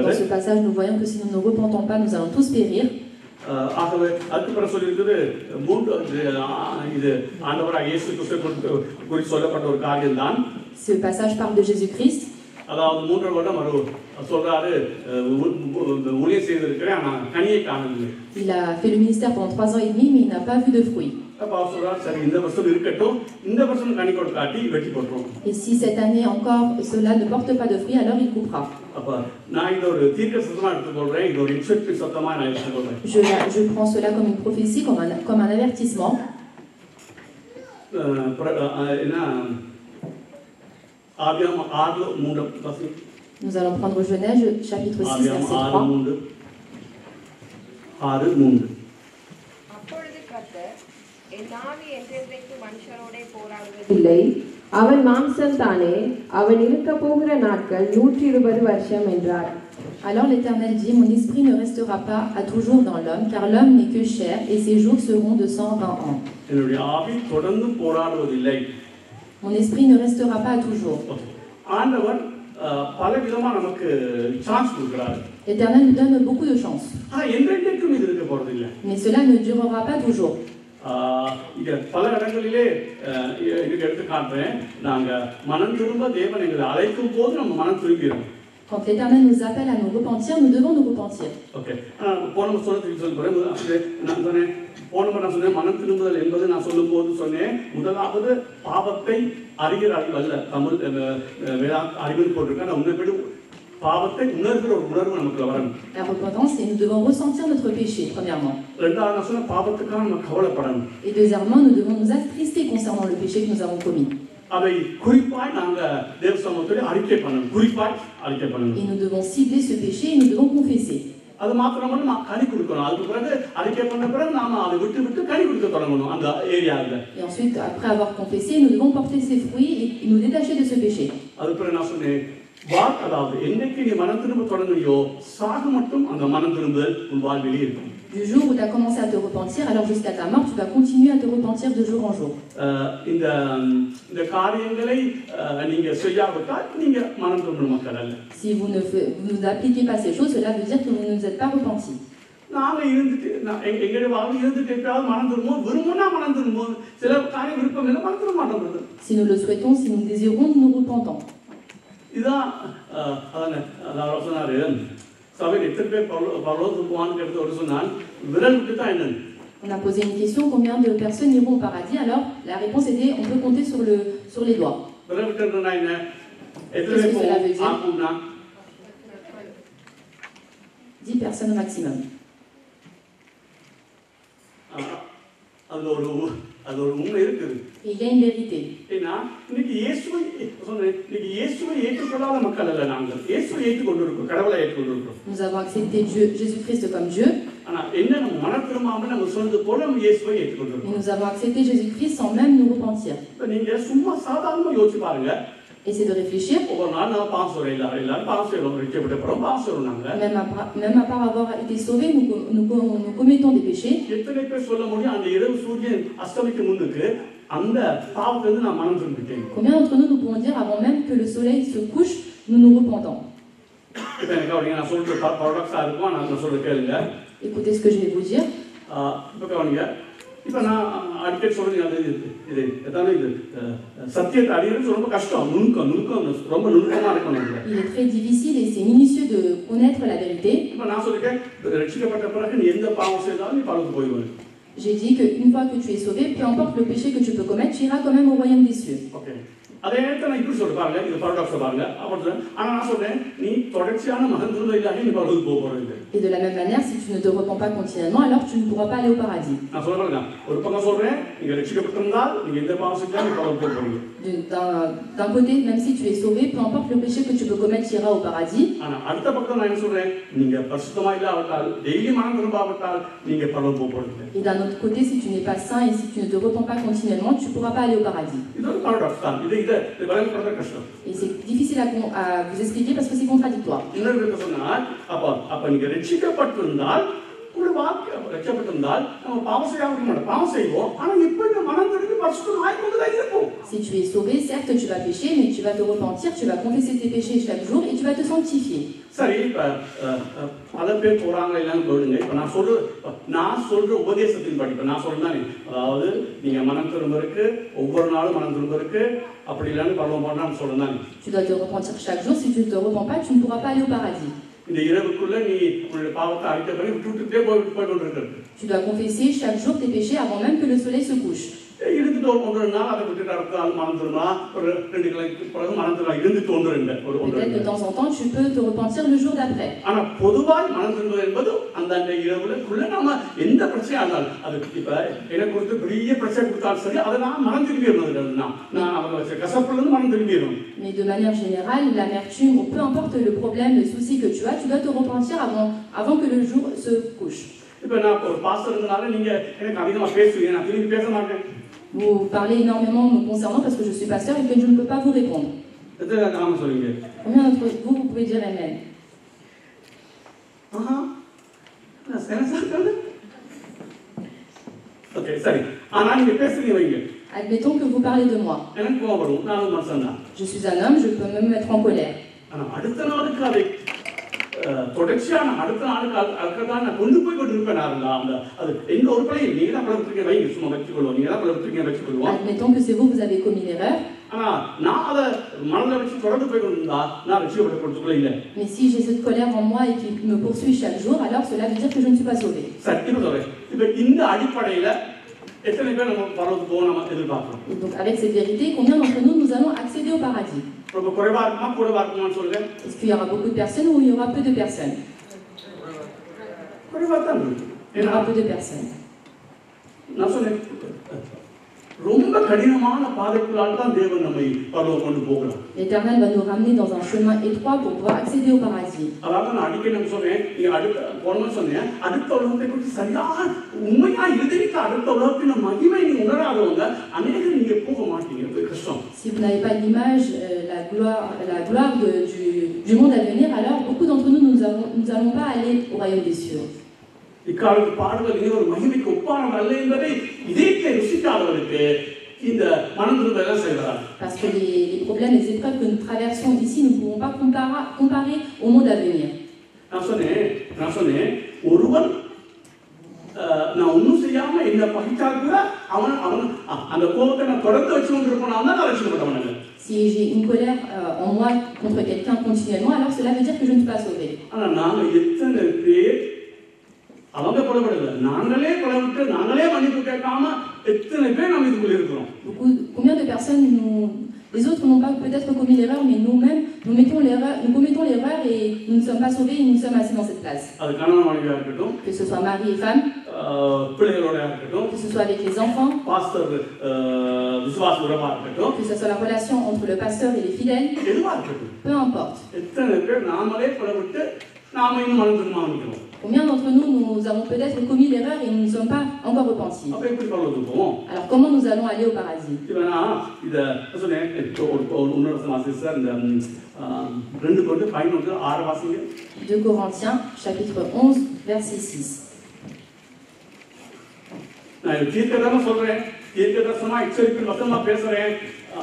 Dans ce passage, nous voyons que si nous ne nous repentons pas, nous allons tous périr. Ce passage parle de Jésus-Christ. Il a fait le ministère pendant 3 ans et demi, mais il n'a pas vu de fruits. Et si cette année encore cela ne porte pas de fruits, alors il coupera. Je prends cela comme une prophétie, comme un avertissement. Nous allons prendre Genèse, chapitre 6, verset 3. அவன் மாம்சம் தானே அவன் இருக்க போகிற நாட்கள் 120 வருஷம் என்றார். Alors l'Éternel dit, mon esprit ne restera pas à toujours dans l'homme, car l'homme n'est que chair, et ses jours seront de 120 ans. Mon esprit ne restera pas à toujours. L'Éternel nous donne beaucoup de chance. Mais cela ne durera pas toujours. Quand l'Éternel nous appelle à nous repentir, nous devons nous repentir. La repentance, c'est nous devons ressentir notre péché, premièrement. Et deuxièmement, nous devons nous attrister concernant le péché que nous avons commis. Et nous devons cibler ce péché et nous devons confesser. Et ensuite, après avoir confessé, nous devons porter ses fruits et nous détacher de ce péché. Du jour où tu as commencé à te repentir, alors jusqu'à ta mort, tu vas continuer à te repentir de jour en jour. Si vous n'appliquez pas ces choses, cela veut dire que vous ne vous êtes pas repentis. Si nous le souhaitons, si nous le désirons, nous nous repentons. On a posé une question, combien de personnes iront au paradis? Alors, la réponse était, on peut compter sur les doigts. Qu'est-ce que cela veut dire? 10 personnes au maximum. Et il y a une vérité. Nous avons accepté Jésus-Christ comme Dieu. Et nous avons accepté Jésus-Christ sans même nous repentir. Essayez de réfléchir. Même à part avoir été sauvés, nous commettons des péchés. Combien d'entre nous pouvons dire avant même que le soleil se couche, nous nous repentons? Écoutez ce que je vais vous dire. Il est très difficile et c'est minutieux de connaître la vérité. J'ai dit qu'une fois que tu es sauvé, peu importe le péché que tu peux commettre, tu iras quand même au royaume des cieux. Et de la même manière, si tu ne te repens pas continuellement, alors tu ne pourras pas aller au paradis. D'un côté, même si tu es sauvé, peu importe le péché que tu peux commettre, tu iras au paradis. Et d'un autre côté, si tu n'es pas saint et si tu ne te repens pas continuellement, tu ne pourras pas aller au paradis. Et c'est difficile à vous expliquer parce que c'est contradictoire. உங்களுடைய வாழ்க்கை ரட்சிக்கப்பட்டிருந்தால் நம்ம பாவம் செய்யாம மாட்டோம், பாவம் செய்வோம். ஆனா இப்போ இந்த மனம் திரும்பி பரிசுத்தம் ஆயிக்கொண்டு தான் இருப்போம். Si tu es sauvé, certes tu vas pécher, mais tu vas te repentir, tu vas confesser tes péchés chaque jour et tu vas te sanctifier. சரி, இப்போ பல பேர் போறாங்க இல்லைன்னு சொல்லுங்க. இப்போ நான் சொல்ற உபதேசத்தின் படி இப்போ நான் சொல்றேன், அதாவது நீங்க மனம் திரும்பருக்கு ஒவ்வொரு நாளும் மனம் திரும்பருக்கு அப்படி இல்லைன்னு பரவம் பண்ணான்னு சொல்றேன். Tu dois te repentir chaque jour. Si tu ne te repens pas, tu ne pourras pas aller au paradis. இந்த இரவுக்குள்ள நீ உன்னுடைய பாவத்தை அறிக்கை பண்ணி விட்டுட்டே போய் கொண்டிருக்கிறது. Tu dois confesser chaque jour tes péchés avant même que le soleil se couche. இருந்துட்டு ஒரு நாள் அதை விட்டுட்டு அடுத்த நாள் மனம் திரும்பா, ஒரு 2 கிழமைக்கு பிறகு மனம் திரும்ப இருந்துட்டு ஒன்று Peut-être de temps en temps tu peux te repentir le jour d'après. ஆனா பொதுவாய் மனம் திரும்புவது என்பது அந்த இரவுக்குள்ள நம்ம எந்த பிரச்சனையா இருந்தாலும், அது இப்ப எனக்கு கொடுத்து பெரிய பிரச்சனை கொடுத்தாலும் சரி, அதை நான் மனம் திரும்பிடணும். நான் அவங்க வச்ச கசப்புல இருந்து மனம் திரும்பிடணும். Mais de manière générale, l'amertume ou peu importe le problème, le souci que tu as, tu dois te repentir avant que le jour se couche. இப்ப நான் ஒரு பாஸ்டர்னால நீங்க எனக்கு அதிகமா பேசுவீங்க, நான் திரும்பி பேச மாட்டேன். Vous parlez énormément me concernant parce que je suis pasteur et que je ne peux pas vous répondre. Combien d'entre vous pouvez dire Amen? Ok, சரி. ஆனா நீங்க பேசுறீங்க வைங்க. Admettons que vous parlez de moi. எனக்கு கோபம் வரும், நான் ஒரு மனுஷன் தான். Je suis un homme, je peux me mettre en colère. ஆனா அடுத்த நாளுக்கு அதை தொடர்ச்சியான அடுத்த நாளுக்கு அதுதான் நான் கொண்டு போய் கொண்டிருப்பேன். அது எந்த ஒரு பிள்ளை நீங்க தான் பழத்துக்கு வைங்க, சும்மா வச்சுக்கொள்வோம், நீங்க தான் பழத்துக்கு வச்சுக்கொள்வோம். Admettons que c'est vous, vous avez commis l'erreur. ஆனா நான் அதை மனதில் வச்சு தொடர்ந்து போய் கொண்டிருந்தா நான் ரட்சிக்கப்பட்ட கொடுத்துக்கொள்ள இல்லை. Mais si j'ai cette colère en moi et qui me poursuit chaque jour, alors cela veut dire que je ne suis pas sauvé. சத்தியமா சொல்றேன். இப்ப இந்த அடிப்படையில எத்தனை பேர் நம்ம பரலோகத்துக்கு போக நம்ம எதிர்பார்க்கிறோம்? Donc avec cette vérité, combien d'entre nous allons accéder au paradis? ரொம்ப குறைவா இருக்குமா கூடவா இருக்குமான்னு சொல்லுங்க. Est-ce qu'il y aura beaucoup de personnes ou il y aura peu de personnes? குறைவா தான் இருக்கு. Il y aura peu de personnes. நான் சொன்னேன், ரொம்ப கடினமான பாதைக்குள்ளால் தான் தேவன் நம்மை பரலோகம் கொண்டு போகிறார். L'Éternel va nous ramener dans un chemin étroit pour pouvoir accéder au paradis. அதாவது நான் அடிக்கடி நான் சொன்னேன், நீங்க போன சொன்னேன், அடுத்த உலகத்தை குறித்து சரியான உண்மையா இருதயத்தை அடுத்த உலகத்தின் மகிமை நீங்க உணராதவங்க அநேகர் நீங்க போக மாட்டீங்க. கஷ்டம். Si vous n'avez pas l'image, la gloire du monde à venir, alors beaucoup d'entre nous n'allons pas aller au royaume des cieux. இக்காலத்து பாடுகள் இனி ஒரு மகிமைக்கு ஒப்பானது அல்ல என்பதை இதயத்தை ருசிக்காதவர்களுக்கு இந்த மனம் திரும்பலாம் செய்கிறார். Parce que les problèmes, les épreuves que nous traversons ici, nous ne pouvons pas comparer au monde à venir. நான் சொன்னேன் ஒருவன் நான் ஒன்றும் செய்யாம என்ன பகிச்சாக்குற அவன் அந்த கோபத்தை நான் தொடர்ந்து வச்சு கொண்டு இருப்பான் தான் நான் ரட்சிக்கப்பட்டவன். Si j'ai une colère en moi contre quelqu'un continuellement, alors cela veut dire que je ne suis pas sauvé. ஆனா நாங்க எத்தனை பேர் அவங்க கொலைபடல, நாங்களே கொலைவிட்டு நாங்களே மன்னிப்பு கேட்காம எத்தனை பேர் நம்ம இதுக்குள்ள இருக்கிறோம்? Combien de personnes les autres n'ont pas peut-être commis l'erreur, mais nous-mêmes nous commettons l'erreur et nous ne sommes pas sauvés et nous sommes assis dans cette place. அது கணவன் மனைவியா இருக்கட்டும், que ce soit mari et femme, பிள்ளைகளோட இருக்கட்டும், que ce soit avec les enfants, pastor விசுவாச உறவா இருக்கட்டும், que ce soit la relation entre le pasteur et les fidèles, எதுவா இருக்கட்டும், peu importe. எத்தனை பேர் நாமளே கொலைவிட்டு நாம இன்னும் மனம் திரும்ப ஆரம்பிக்கிறோம்? Combien d'entre nous avons peut-être commis l'erreur et nous ne sommes pas encore repentis? Alors comment nous allons aller au paradis? 2 Corinthiens chapitre 11 verset 6. நான் தீர்க்கதரிசனமா சொல்றேன், தீர்க்கதரிசனமா எச்சரிப்பின் வசனமா பேசுறேன்.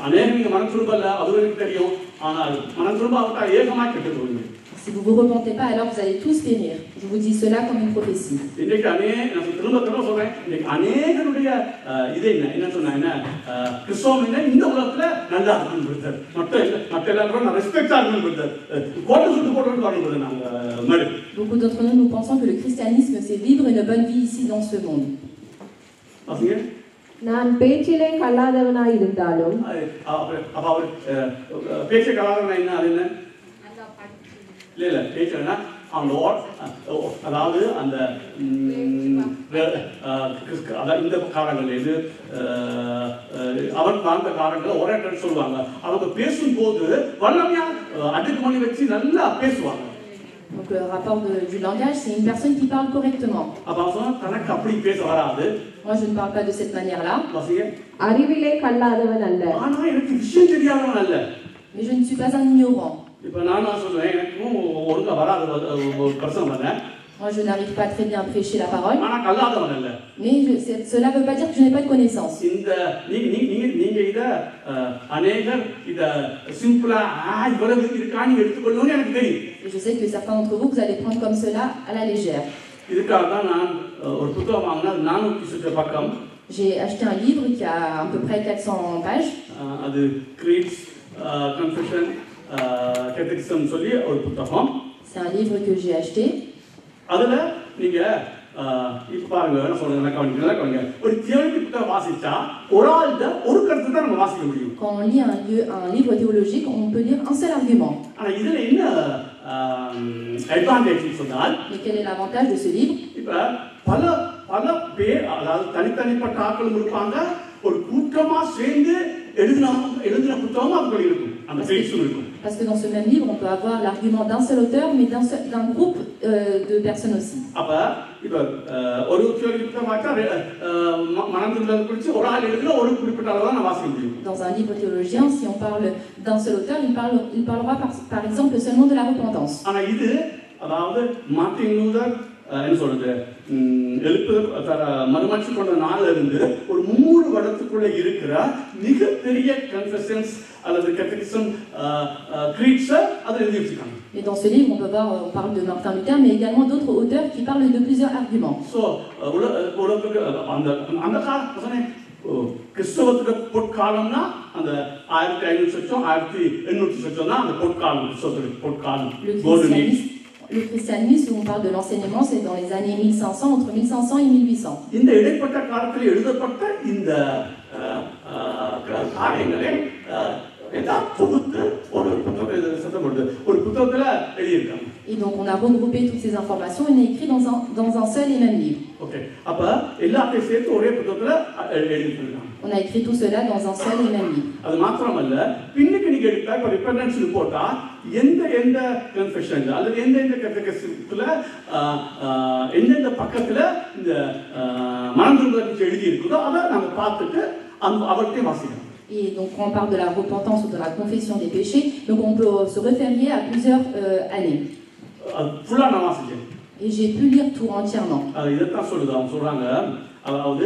அநேகம் நீங்க மனம் திரும்பல, அது எனக்கு தெரியும். ஆனால் மனம் திரும்ப அவட்டா ஏகமா கெட்டு போவீங்க. Si vous ne vous repentez pas, alors vous allez tous périr. Je vous dis cela comme une prophétie. Beaucoup d'entre nous pensons que le christianisme c'est vivre une bonne vie ici dans ce monde. நான் பேச்சிலே கல்லாதவனாய் இருந்தாலும் பேச்சை கல்லாதவனா என்ன இல்ல பேசுறேன்னா அந்த அதாவது அந்த இந்த காரங்கள் இது அவன் வாழ்ந்த காரங்களை ஒரே சொல்லுவாங்க. அவங்க பேசும்போது வல்லமையா அடுக்கு மணி வச்சு நல்லா பேசுவாங்க. Donc le rapport du langage, c'est une personne qui parle correctement. அப்படி பேச வராது. Moi je ne parle pas de cette manière-là. அறிவிலே கல்லாதவன் அல்ல, ஆனா எனக்கு விஷயம் தெரியாதவன் அல்ல. Mais je ne suis pas un ignorant. இப்போ நான் சொல்றேன், எனக்கும் ஒழுங்கா வராது ஒரு பிரசங்கம் பண்ண. Moi, je n'arrive pas très bien à prêcher la parole. ஆனா கல்லாதவன் அல்ல. Mais cela ne veut pas dire que je n'ai pas de connaissances. இந்த நீங்க இத अनेகர் இத சிம்பிளா இவ்வளவு இருக்கான்னு எடுத்துக்கொள்ளணும்னு எனக்கு தெரியும். Et je sais que certains d'entre vous allez prendre comme cela à la légère. இதுக்காக தான் நான் ஒரு புத்தகம் வாங்கினேன் 400 பக்கம். J'ai acheté un livre qui a à peu près 400 pages. அது Creeds, Confession, Catechism சொல்லி ஒரு புத்தகம். C'est un livre que j'ai acheté. அதுல நீங்க இப்ப பாருங்க என்ன சொல்றேன் கவனிங்க ஒரு தியோலஜி புத்தகம் வாசிச்சா ஒரு ஆள்ட ஒரு கருத்து தான் நம்ம வாசிக்க முடியும். Quand on lit un livre théologique, on peut lire un seul argument. ஆனா இதுல என்ன அட்வான்டேஜ் சொன்னால் Mais quel est l'avantage de ce livre? இப்ப பல பேர் அதாவது தனித்தனிப்பட்ட ஆட்களும் இருப்பாங்க ஒரு கூட்டமா சேர்ந்து எழுதின புத்தகம் அதுக்குள்ள இருக்கும் அந்த பேஜும் இருக்கும். Parce que dans ce même livre, on peut avoir l'argument d'un seul auteur, mais d'un groupe de personnes aussi. அப்ப இப்ப ஒரு தியோலஜி புத்தகம் வாசிச்சா மனந்திருந்தது குறித்து ஒரு ஆள் எழுதின ஒரு குறிப்பிட்ட அளவு தான் வாசிக்க முடியும். Dans un livre théologien, si on parle d'un seul auteur, il parlera par exemple seulement de la repentance. ஆனா இது அதாவது மார்ட்டின் லூதர் என்ன சொல்றது மறுமலர்ச்சி கொண்ட நாள்ல இருந்து ஒரு 300 வருடத்துக்குள்ள இருக்கிற மிகப்பெரிய கன்ஃபெஷன்ஸ் அல்லது கேட்டகிசம் கிரீட்ஸ் அதை எழுதி வச்சிருக்காங்க. Et dans ce livre, on parle de Martin Luther, mais également d'autres auteurs qui parlent de plusieurs arguments. So அந்த காலத்துல கிறிஸ்தவத்துக்கு பொற்காலம்னா அந்த 1500 வருஷம் 1800 வருஷம் தான் அந்த பொற்காலம் கிறிஸ்தவத்துக்கு பொற்காலம். Le christianisme, où on parle de l'enseignement, c'est dans les années 1500, entre 1500 et 1800. இந்த இடைப்பட்ட காலத்தில் எழுதப்பட்ட இந்த காரியங்களை தொகுத்து ஒரு புத்தகத்துல எழுதியிருக்காங்க. Et donc on a regroupé toutes ces informations et on a écrit dans un seul et même livre. OK. அப்ப எல்லாத்தையும் சேர்த்து ஒரே புத்தகத்துல எழுதியிருக்காங்க. On a écrit tout cela dans un seul et même livre. அது மாத்திரமல்ல பின்னுக்கு நீங்க எடுத்தா இப்ப ரிப்பெண்டன்ஸ் ரிப்போர்ட்டா எந்த கன்ஃபெஷன் அல்லது எந்த கேட்டகரிஸ்ல எந்த பக்கத்துல இந்த மனந்திருந்ததை பற்றி எழுதி இருக்குதோ அதை நாம பார்த்துட்டு அவர்கிட்ட வாசிக்கணும். Et donc quand on parle de la repentance ou de la confession des péchés, donc on peut se référer à plusieurs années. ஃபுல்லா நான் வாசிச்சேன். Et j'ai pu lire tout entièrement. இதத்தான் சொல்றாங்க அதாவது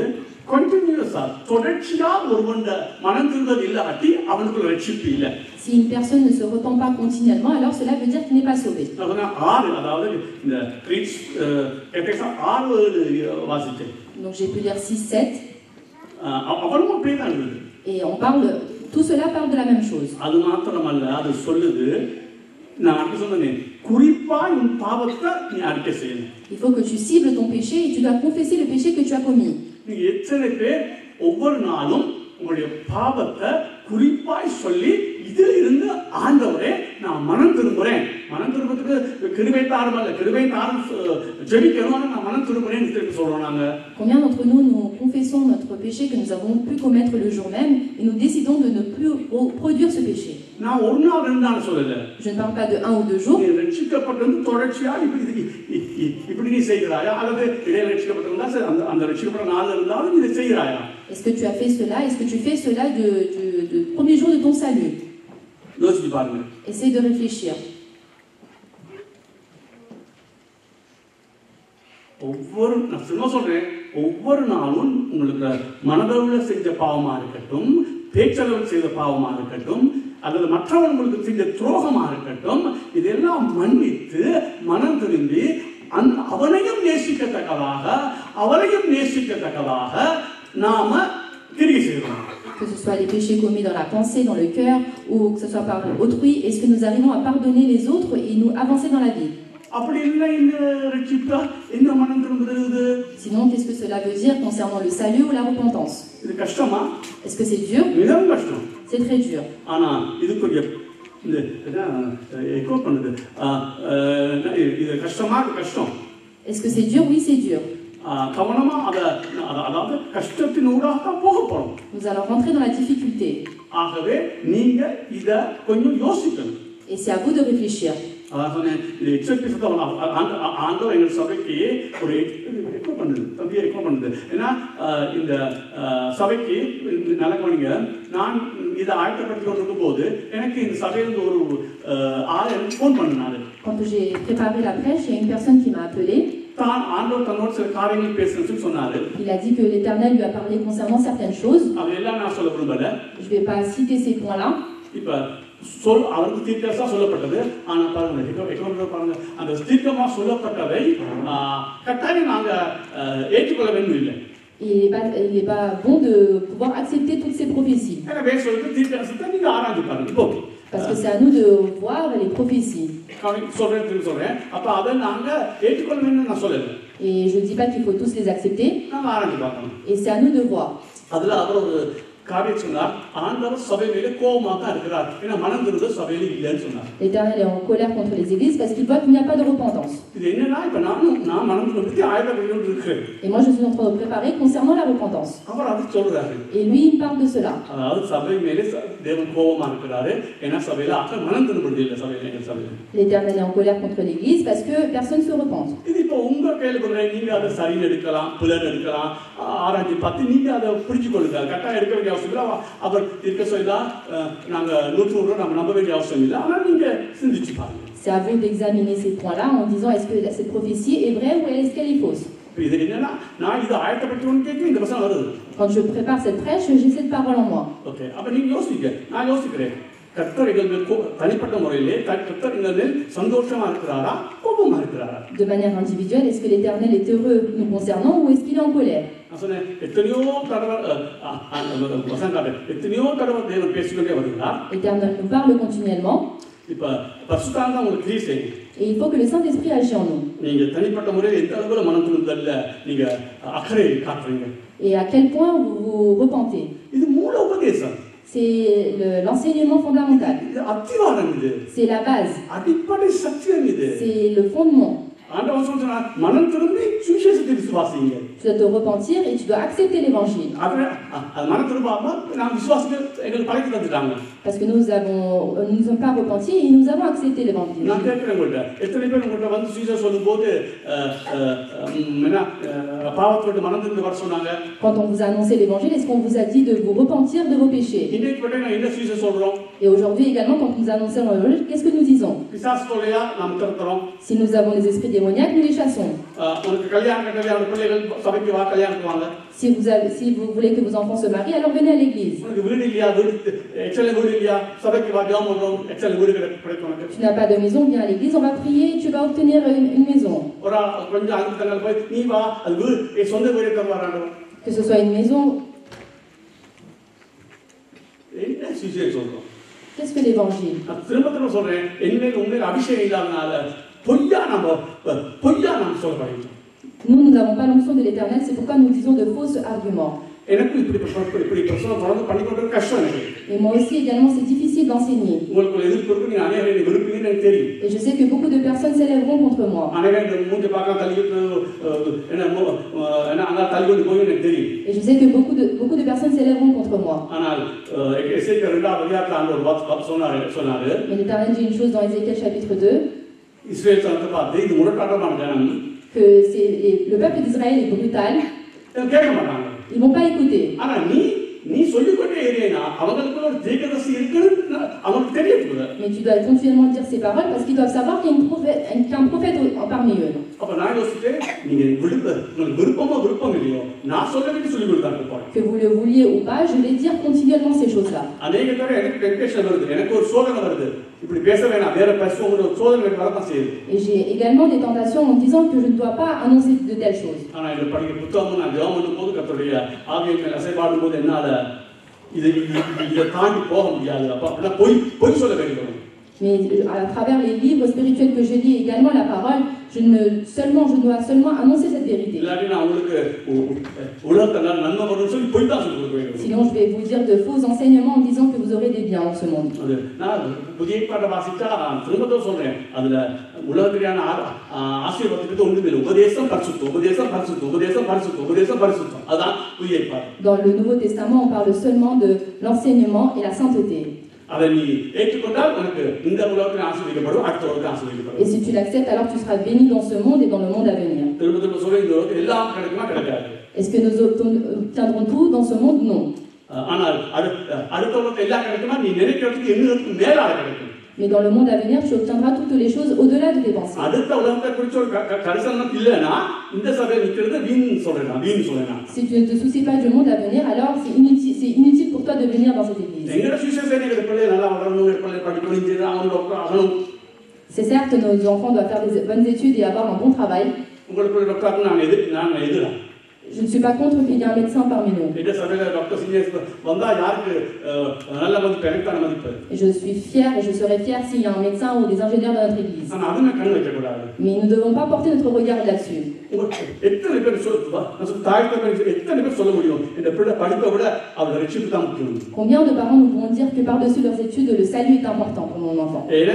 கண்டினியூஸா தொடர்ச்சியா ஒருவன் மனந்திருந்தது இல்லாட்டி அவனுக்கு ரட்சிப்பு இல்லை. Si une personne ne se repent pas continuellement, alors cela veut dire qu'il n'est pas sauvé. அதாவது இந்த greets catechism 6 வாசிச்சேன். Donc j'ai pu lire 6-7. அவனும் அப்படியே தான் இருந்தது. Et tout cela parle de la même chose. அது மாத்திரமல்ல அது சொல்லுது நான் அப்படி சொன்னேன் குறிப்பா உன் பாவத்தை நீ அறிக்கை செய்யணும். Il faut que tu cibles ton péché et tu dois confesser le péché que tu as commis. நீ எத்தனை பேர் ஒவ்வொரு நாளும் உங்களுடைய பாவத்தை குறிப்பாய் சொல்லி இதில் இருந்து ஆண்டவரே நான் மனம் திரும்புறேன் மனம் திரும்புறதுக்கு கிருபை தாரும் அல்ல கிருபை தாரும் ஜெபிக்கணும்னு நான் மனம் திரும்புறேன்னு திருப்பி சொல்றோம் நாங்க. Combien d'entre nous confessons notre péché que nous avons pu commettre le jour même et nous décidons de ne plus produire ce péché. நான் ஒரு நாள் ரெண்டு நாள் சொல்லல. Je ne parle pas de 1 ou 2 jours. நீ ரட்சிக்கப்பட்டது தொடர்ச்சியா இப்படி நீ செய்கிறாயா அல்லது இடையில ரட்சிக்கப்பட்டிருந்தா அந்த ரட்சிக்கப்பட்ட நாள் இருந்தாலும் நீ செய்கிறாயா? Est-ce que tu as fait cela? Est-ce que tu fais cela du premier jour de ton salut? யோசிச்சு பாருங்க. Essaye de réfléchir. நான் சும்மா சொல்றேன் ஒவ்வொரு நாளும் உங்களுக்கு மனதளவில் செஞ்ச பாவமா இருக்கட்டும் பேச்சளவில் செய்த பாவமா இருக்கட்டும் அல்லது மற்றவர்களுக்கு செஞ்ச துரோகமா இருக்கட்டும் இதெல்லாம் மன்னித்து மனம் திரும்பி அவனையும் நேசிக்கத்தக்கதாக அவரையும் நேசிக்கத்தக்கதாக நாம கிரியை செய்கிறோம். Que ce soit les péchés commis dans la pensée, dans le cœur, ou que ce soit par autrui, est-ce que nous arrivons à pardonner les autres et nous avancer dans la vie? Sinon, qu'est-ce que cela veut dire concernant le salut ou la repentance? Est-ce que c'est dur? C'est très dur. Est-ce que c'est dur? Oui, c'est dur. Nous allons rentrer dans la difficulté. Et c'est à vous de réfléchir. Quand j'ai préparé la prêche, il y a une personne qui m'a appelé. ஆண்டவர் தன்னோடு சில காரியங்கள் பேசணும்னு சொன்னாரு. Il a dit que l'Éternel lui a parlé concernant certaines choses. அதெல்லாம் நான் சொல்ல விரும்பல. Je vais pas citer ces points-là. இப்ப அவருக்கு தீர்க்கமா சொல்லப்பட்டது. ஆனா பாருங்க பாருங்க அந்த தீர்க்கமா சொல்லப்பட்டதை கட்டாயம் நாங்க ஏற்றுக்கொள்ள வேண்டும் இல்லை. Il n'est pas bon de pouvoir accepter toutes ces prophéties. எனவே சொல்றது தீர்க்கதரிசனத்தை நீங்க ஆராய்ந்து பாருங்க. இப்போ Parce que c'est à nous de voir les prophéties. சொல்றேன் அப்ப அதை நாங்க ஏற்றுக்கொள்ள வேண்டும் நான் சொல்லல. Et je dis pas qu'il faut tous les accepter. நாங்க ஆராய்ந்து பார்க்கணும். Et c'est à nous de voir. அதுல அவர் ஒரு காரியம் சொன்னார். ஆண்டவர் சபை மேல கோபமாக இருக்கிறார். ஏன்னா மனம் திரும்ப சபையில இல்லைன்னு சொன்னார். L'Éternel est en colère contre les églises parce qu'il voit qu'il n'y a pas de repentance. இது என்னன்னா இப்ப நான் மனம் திரும்பி ஆயத்தப்பட்டு இருக்கிறேன். Et moi je suis en train de préparer concernant la repentance. அவர் அது சொல்றாரு. Et lui il parle de cela. அதாவது சபை மேல தேவன் கோபமாக இருக்கிறாரு. ஏன்னா சபையில மனம் திரும்புறது இல்ல சபையில. L'Éternel est en colère contre l'église parce que personne se repente. இது இப்ப உங்க கையில கொடுற நீங்க அதை சரின்னு எடுக்கலாம், புலன் எடுக்கலாம், ஆராய்ச்சி பார்த்து நீங்க அதை புரிஞ்சு கொள்ளுங்க. கட்டாயம் எடுக்க வேண்டிய அவசியம் இல்லை. அவர் இருக்க சொல்லா நாங்க 100 நம்ம நம்ப வேண்டிய அவசியம் இல்லை. ஆனா நீங்க சிந்திச்சு பாருங்க. C'est à vous d'examiner ces points-là en disant est-ce que cette prophétie est vraie ou est-ce qu'elle est fausse. இது என்னன்னா நான் இது ஆயத்தப்பட்டவன் கேட்க இந்த வசனம் வருது. Quand je prépare cette prêche, j'ai cette parole en moi. Okay. அப்ப நீங்க யோசிங்க. நான் யோசிக்கிறேன். கர்த்தர் எங்கள் தனிப்பட்ட முறையிலே கர்த்தர் எங்கள் சந்தோஷமா இருக்கிறாரா கோபமா இருக்கிறாரா? De manière individuelle, est-ce que l'Éternel est heureux nous concernant ou est-ce qu'il est en colère? எத்தனையோ தடவை தேவன் பேசிக்கொண்டே வருகிறார். L'Éternel nous parle continuellement. இப்ப பரிசுத்தாவியானவர் உங்களுக்கு கிரியை செய்யும். Et il faut que le Saint-Esprit agisse en nous. நீங்க தனிப்பட்ட முறையில் எந்த அளவுல மனம் திரும்புதல்ல நீங்க அக்கறை காட்டுறீங்க. Et à quel point vous vous repentez. இது மூல உபதேசம். C'est l'enseignement fondamental. இது அத்திவாரம் இது. C'est la base. அடிப்படை சத்தியம் இது. C'est le fondement. ஆண்டவர் சொல்றார் மனம் திரும்பி சுவிசேஷத்தை விசுவாசிங்க. Tu dois te repentir et tu dois accepter l'évangile. அது மனம் திரும்பாம நாம் விசுவாசிக்க எங்களுக்கு பழக்கி தந்துட்டாங்க. Parce que nous ne sommes pas repentis et nous avons accepté l'évangile. நான் கேட்கிறேன் உங்கள்ட்ட எத்தனை பேர் உங்கள்ட்ட வந்து சுவிசேஷம் சொல்லும்போது பாவத்தை விட்டு மனம் திரும்பி வர சொன்னாங்க? Quand on vous a annoncé l'évangile, est-ce qu'on vous a dit de vous repentir de vos péchés? இன்னைக்கு பற்றி நான் என்ன சுவிசேஷம் சொல்றோம்? Et aujourd'hui également, quand nous annonçons l'évangile, qu'est-ce que nous disons? பிசாசு தொல்லையா நாம் தடுக்கிறோம். Si nous avons les esprits démoniaques, nous les chassons. உங்களுக்கு கல்யாண பிள்ளைகள் சபைக்கு வா கல்யாணத்துக்கு வாங்க. Si vous voulez que vos enfants se marient, alors venez à l'église. Tu n'as pas de maison, viens à l'église, on va prier, tu vas obtenir une maison. Que ce soit une maison. Qu'est-ce que l'évangile? Nous n'avons pas l'onction de l'Éternel, c'est pourquoi nous disons de fausses arguments. Et moi aussi également, c'est difficile d'enseigner. Et je sais que beaucoup de personnes s'élèveront contre moi. Et je sais que beaucoup de personnes s'élèveront contre moi. Mais l'Éternel dit une chose dans Ézéchiel chapitre 2. Que le peuple d'Israël est brutal. Ils ne vont pas écouter. Mais tu dois continuellement dire ces paroles parce qu'ils doivent savoir qu'il y a un prophète parmi eux. Que vous le vouliez ou pas, je vais dire continuellement ces choses-là. Et j'ai également des tentations en disant que je ne dois pas annoncer de telles choses. Mais à travers les livres spirituels que je lis, également la parole, je dois seulement annoncer cette vérité. Sinon, je vais vous dire de faux enseignements en disant que vous aurez des biens en ce monde. Dans le Nouveau Testament, on parle seulement de l'enseignement et la sainteté. Et si tu l'acceptes, alors tu seras béni dans ce monde et dans le monde à venir. Est-ce que nous obtiendrons tout dans ce monde? Non. Mais dans le monde à venir, tu obtiendras toutes les choses au-delà de tes pensées. Si tu ne te soucies pas du monde à venir, alors c'est inutile pour toi de venir dans cette église. C'est certes, nos enfants doivent faire des bonnes études et avoir un bon travail. Je ne suis pas contre qu'il y ait un médecin parmi nous. Et je suis fière et je serai fière s'il y a un médecin ou des ingénieurs dans notre église. Mais nous ne devons pas porter notre regard là-dessus. Combien de parents nous pourront dire que par-dessus leurs études, le salut est important pour mon enfant? Et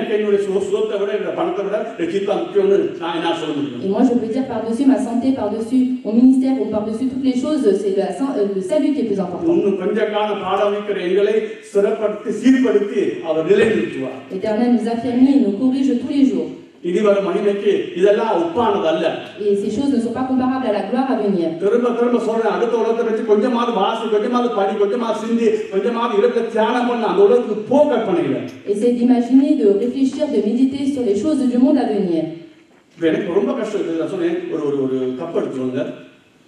moi, je peux dire par-dessus ma santé, par-dessus mon ministère ou par-dessus toutes les choses, c'est le salut qui est plus important. L'Éternel nous affermit et nous corrige tous les jours. Et ces choses ne sont pas comparables à la gloire à venir. Essayez d'imaginer, de réfléchir, de méditer sur les choses du monde à venir.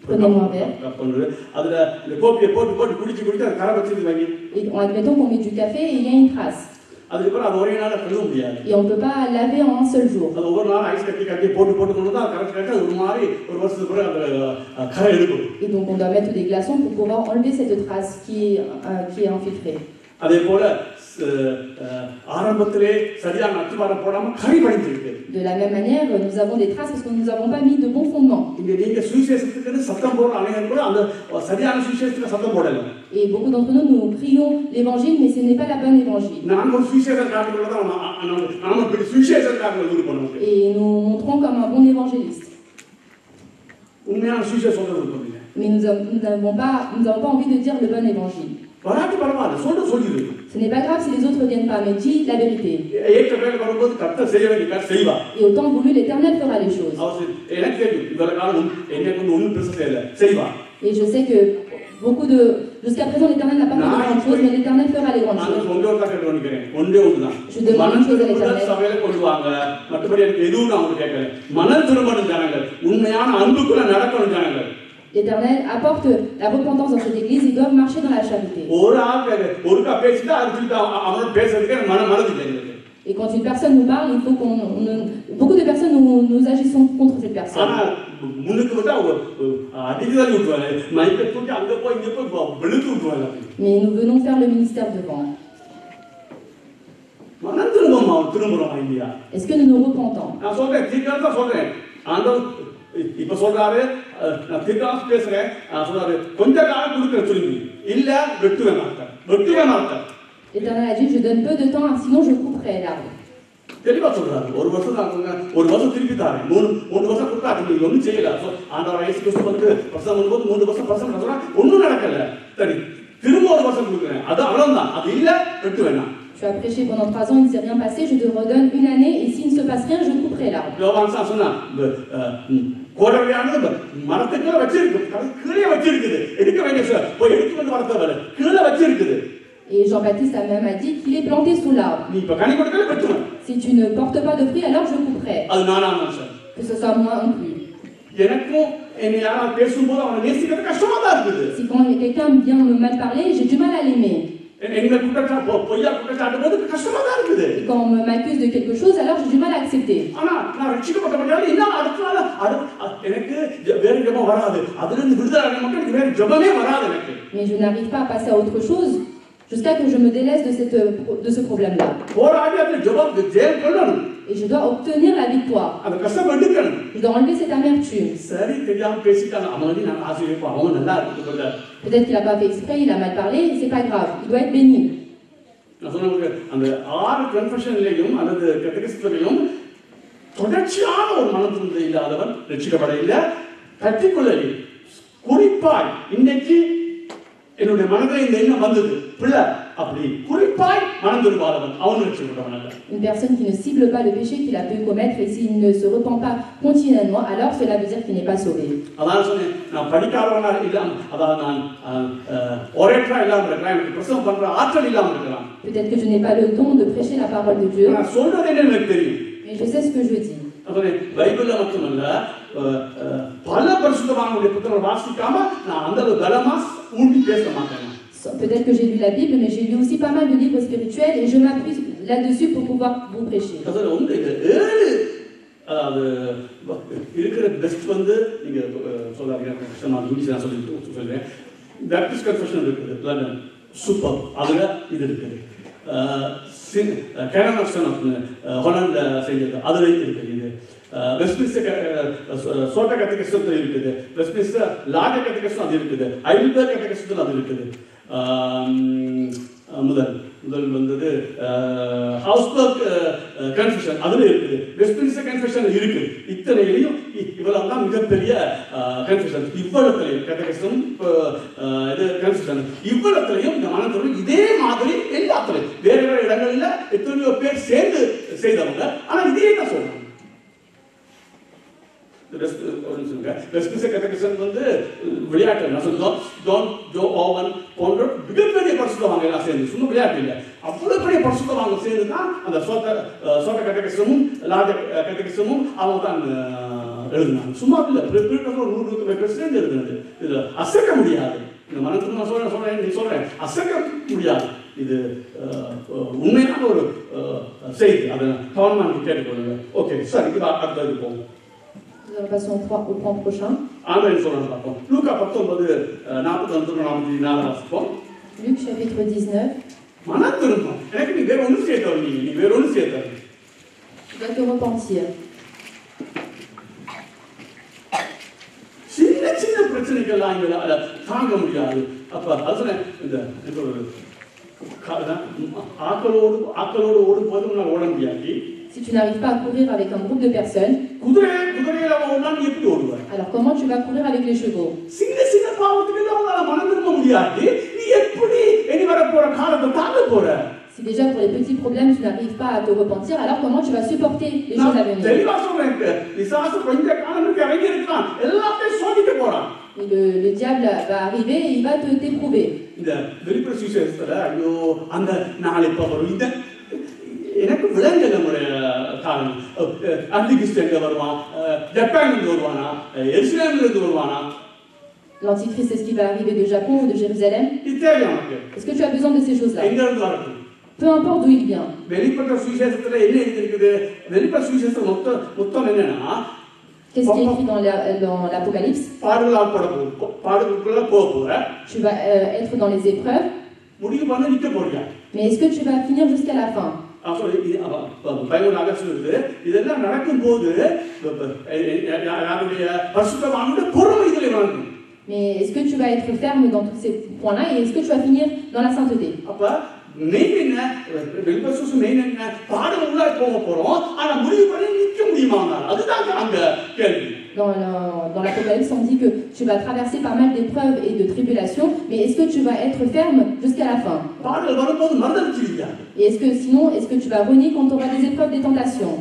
Prenez-moi un verre. Et admettons qu'on met du café et il y a une trace. Et on ne peut pas laver en un seul jour. Et donc on doit mettre des glaçons pour pouvoir enlever cette trace qui est infiltrée. De la même manière, nous avons des traces parce que nous n'avons pas mis de bons fondements. Et beaucoup d'entre nous, nous crions l'évangile, mais ce n'est pas la bonne évangile. Et nous montrons comme un bon évangéliste. Mais nous n'avons pas envie de dire le bon évangile. Ce n'est pas grave si les autres ne viennent pas, mais dis la vérité. Et autant voulu, l'Éternel fera les choses. Et je sais que jusqu'à présent, l'Éternel n'a pas fait de grandes choses, mais l'Éternel fera les grandes choses. Je demande une chose à l'Éternel. L'Éternel apporte la repentance dans cette église, ils doivent marcher dans la charité. Et quand une personne nous parle, il faut beaucoup de personnes nous agissons contre cette personne. Mais nous venons faire le ministère devant. Est-ce que nous nous repentons? இப்போ சொல்றாரு நான் திருடாஸ் பேசுறேன் சொல்றாரு கொஞ்ச காலம் கொடுக்கிறேன் திரும்பி இல்ல வெட்டுவேன் மாட்டேன். L'Éternel a dit je donne peu de temps sinon je couperai l'arbre. தெளிவா சொல்றாரு ஒரு வருஷம் திருப்பி தாரேன் 3 வருஷம் கொடுத்தா நீ ஒண்ணும் செய்யல ஆண்டவர் இயேசு கிறிஸ்து வந்து பிரசங்கம் பண்ணும்போது 3 வருஷம் பிரசங்கம் பண்ணா ஒண்ணும் நடக்கல சரி திரும்ப ஒரு வருஷம் கொடுக்கிறேன் அது அவ்வளவுதான் அது இல்ல வெட்டுவேன். Tu as prêché pendant 3 ans, il ne s'est rien passé, je te redonne une année et s'il ne se passe rien, je couperai l'arbre. Et Jean-Baptiste a même dit qu'il est planté sous l'arbre. Si tu ne portes pas de fruits, alors je couperai. Que ce soit moi non plus. Si quand quelqu'un vient me mal parler, j'ai du mal à l'aimer. Et quand on m'accuse de quelque chose, alors j'ai du mal à accepter. Mais je n'arrive pas à passer à autre chose jusqu'à que je me délaisse de ce problème-là. Et je dois obtenir la victoire. Je dois enlever cette amertume. Peut-être qu'il n'a pas fait exprès, il a mal parlé, c'est pas grave, il doit être béni. என்னுடைய மனதில் இந்த எண்ணம் வந்தது பிள்ளை அப்படி குறிப்பாய் மனம் திரும்பாதவன் அவன் ரட்சிக்கப்பட்டவன் அல்ல. Une personne qui ne cible pas le péché qu'il a pu commettre et s'il ne se repent pas continuellement, alors cela veut dire qu'il n'est pas sauvé. அதான் சொன்னேன், நான் படிக்காதவனா இல்லாம, அதாவது நான் ஒரேட்டரா இல்லாம இருக்கிறேன், எனக்கு பிரசங்கம் பண்ற ஆற்றல் இல்லாம இருக்கிறேன். Peut-être que je n'ai pas le don de prêcher la parole de Dieu. நான் சொல்றது என்ன எனக்கு தெரியும். Mais je sais ce que je dis. அதான் பைபிள்ல மட்டுமல்ல, பல பரிசுத்தவான்களுடைய புத்தகங்களை வாசிக்காம நான் அந்த பலமா ஊண்டி பேச மாட்டேன். Peut-être que j'ai lu la Bible, mais j'ai lu aussi pas mal de livres spirituels et je m'appuie là-dessus pour pouvoir vous prêcher. அதாவது இருக்கிற பெஸ்ட் வந்து நீங்க சொல்லாதீங்க, நான் இங்கிலீஷ் சொல்லிட்டு சொல்றேன். பேப்டிஸ்ட் கன்ஃபெஷன் இருக்குது லண்டன், சூப்பர். அதுல இது இருக்குது. கேனமர்சன் ஹாலண்ட்ல செஞ்சது அதுல இருக்குது. இது வெஸ்ட்மின்ஸ்டர் சோட்ட கத்திகஸ்டத்தில் இருக்குது, வெஸ்ட்மின்ஸ்டர் லார்ஜ கத்திகஸ்டம் அது இருக்குது, ஐல்பர்க் கத்திகஸ்டத்தில் அது இருக்குது. முதல் வந்தது ஹவுஸ்பர்க் கன்ஃபெஷன் அதுல இருக்குது, வெஸ்ட்மின்ஸ்டர் கன்ஃபெஷன் இருக்குது. இத்தனையிலையும் இவ்வளவு தான் மிகப்பெரிய கன்ஃபெஷன். இவ்வளவுலையும் கத்திகஸ்டம் இது கன்ஃபெஷன் இவ்வளவுலையும் இந்த மனத்திலும் இதே மாதிரி எல்லாத்துலையும் வேற வேற இடங்கள்ல எத்தனையோ பேர் சேர்ந்து செய்தவங்க, ஆனா இதே தான் சொல்றாங்க. வெஸ்ட்மின்ஸ்டர் கத்திகஸ்டம் வந்து விளையாட்டு ஜோ ஓவன் போன்ற மிகப்பெரிய பரிசுத்தவாங்க எல்லாம் சேர்ந்து, சும்மா விளையாட்டு இல்லை, அவ்வளவு பெரிய பரிசுத்தவாங்க சேர்ந்து தான் அந்த சோட்ட கத்திகஸ்டமும் லார்ஜ கத்திகஸ்டமும் அவங்க தான் எழுதினாங்க. சும்மா இல்லை, 100 பேர் சேர்ந்து எழுதுனது. இது அசைக்க முடியாது. இந்த மனத்துக்கு நான் சொல்றேன் அசைக்க முடியாது. இது உண்மையான ஒரு செய்தி. அதை கவர்மெண்ட் கேட்டுக்கொள்ளுங்க. ஓகே, சரி, இது அடுத்தது போகும். Nous passons au point prochain. Luc chapitre 19. Tu dois te repentir. Si tu n'arrives pas à courir avec un groupe de personnes, alors comment tu vas courir avec les chevaux? Si déjà pour les petits problèmes tu n'arrives pas à te repentir, alors comment tu vas supporter les choses à venir? Et le diable va arriver et il va t'éprouver. எனக்கு விளங்கல காரணம். அந்திகிஸ்ட் எங்க வருவான், ஜப்பான்ல வருவானா, எருசலேம்ல இருந்து வருவானா? L'antichrist, est-ce qu'il va arriver de Japon ou de Jérusalem? Est-ce que tu as besoin de ces choses-là? Peu importe d'où il vient. வெளிப்பட்ட சுவிசேஷத்துல என்ன எழுதிருக்குது? வெளிப்பட்ட சுவிசேஷம் மொத்தம் என்னன்னா, qu'est-ce qui est écrit dans l'Apocalypse? Tu vas être dans les épreuves. Mais est-ce que tu vas finir jusqu'à la fin? இதெல்லாம் நடக்கும் போது mais est-ce que tu vas être ferme dans tous ces points-là et est-ce que tu vas finir dans la sainteté? Dans l'Apocalypse, on dit que tu vas traverser pas mal d'épreuves et de tribulations, mais est-ce que tu vas être ferme jusqu'à la fin? Et est-ce que sinon, est-ce que tu vas renier quand tu auras des épreuves, des tentations?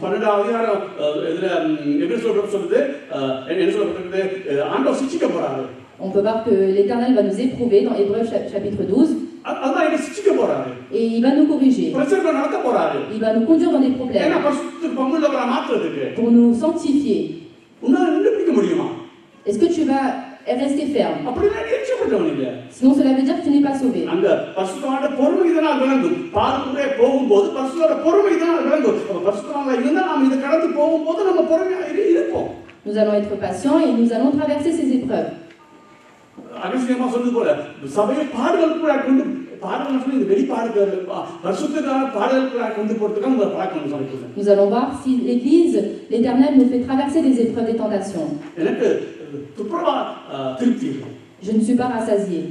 On peut voir que l'Éternel va nous éprouver dans Hébreux chapitre 12. Et il va nous corriger. Il va nous conduire dans des problèmes. Pour nous sanctifier. Est-ce que tu vas rester ferme? Sinon cela veut dire que tu n'es pas sauvé. Nous allons être patients et nous allons traverser ces épreuves. Nous allons voir si l'Église, l'Éternel nous fait traverser des épreuves, des tentations. Je ne suis pas rassasié.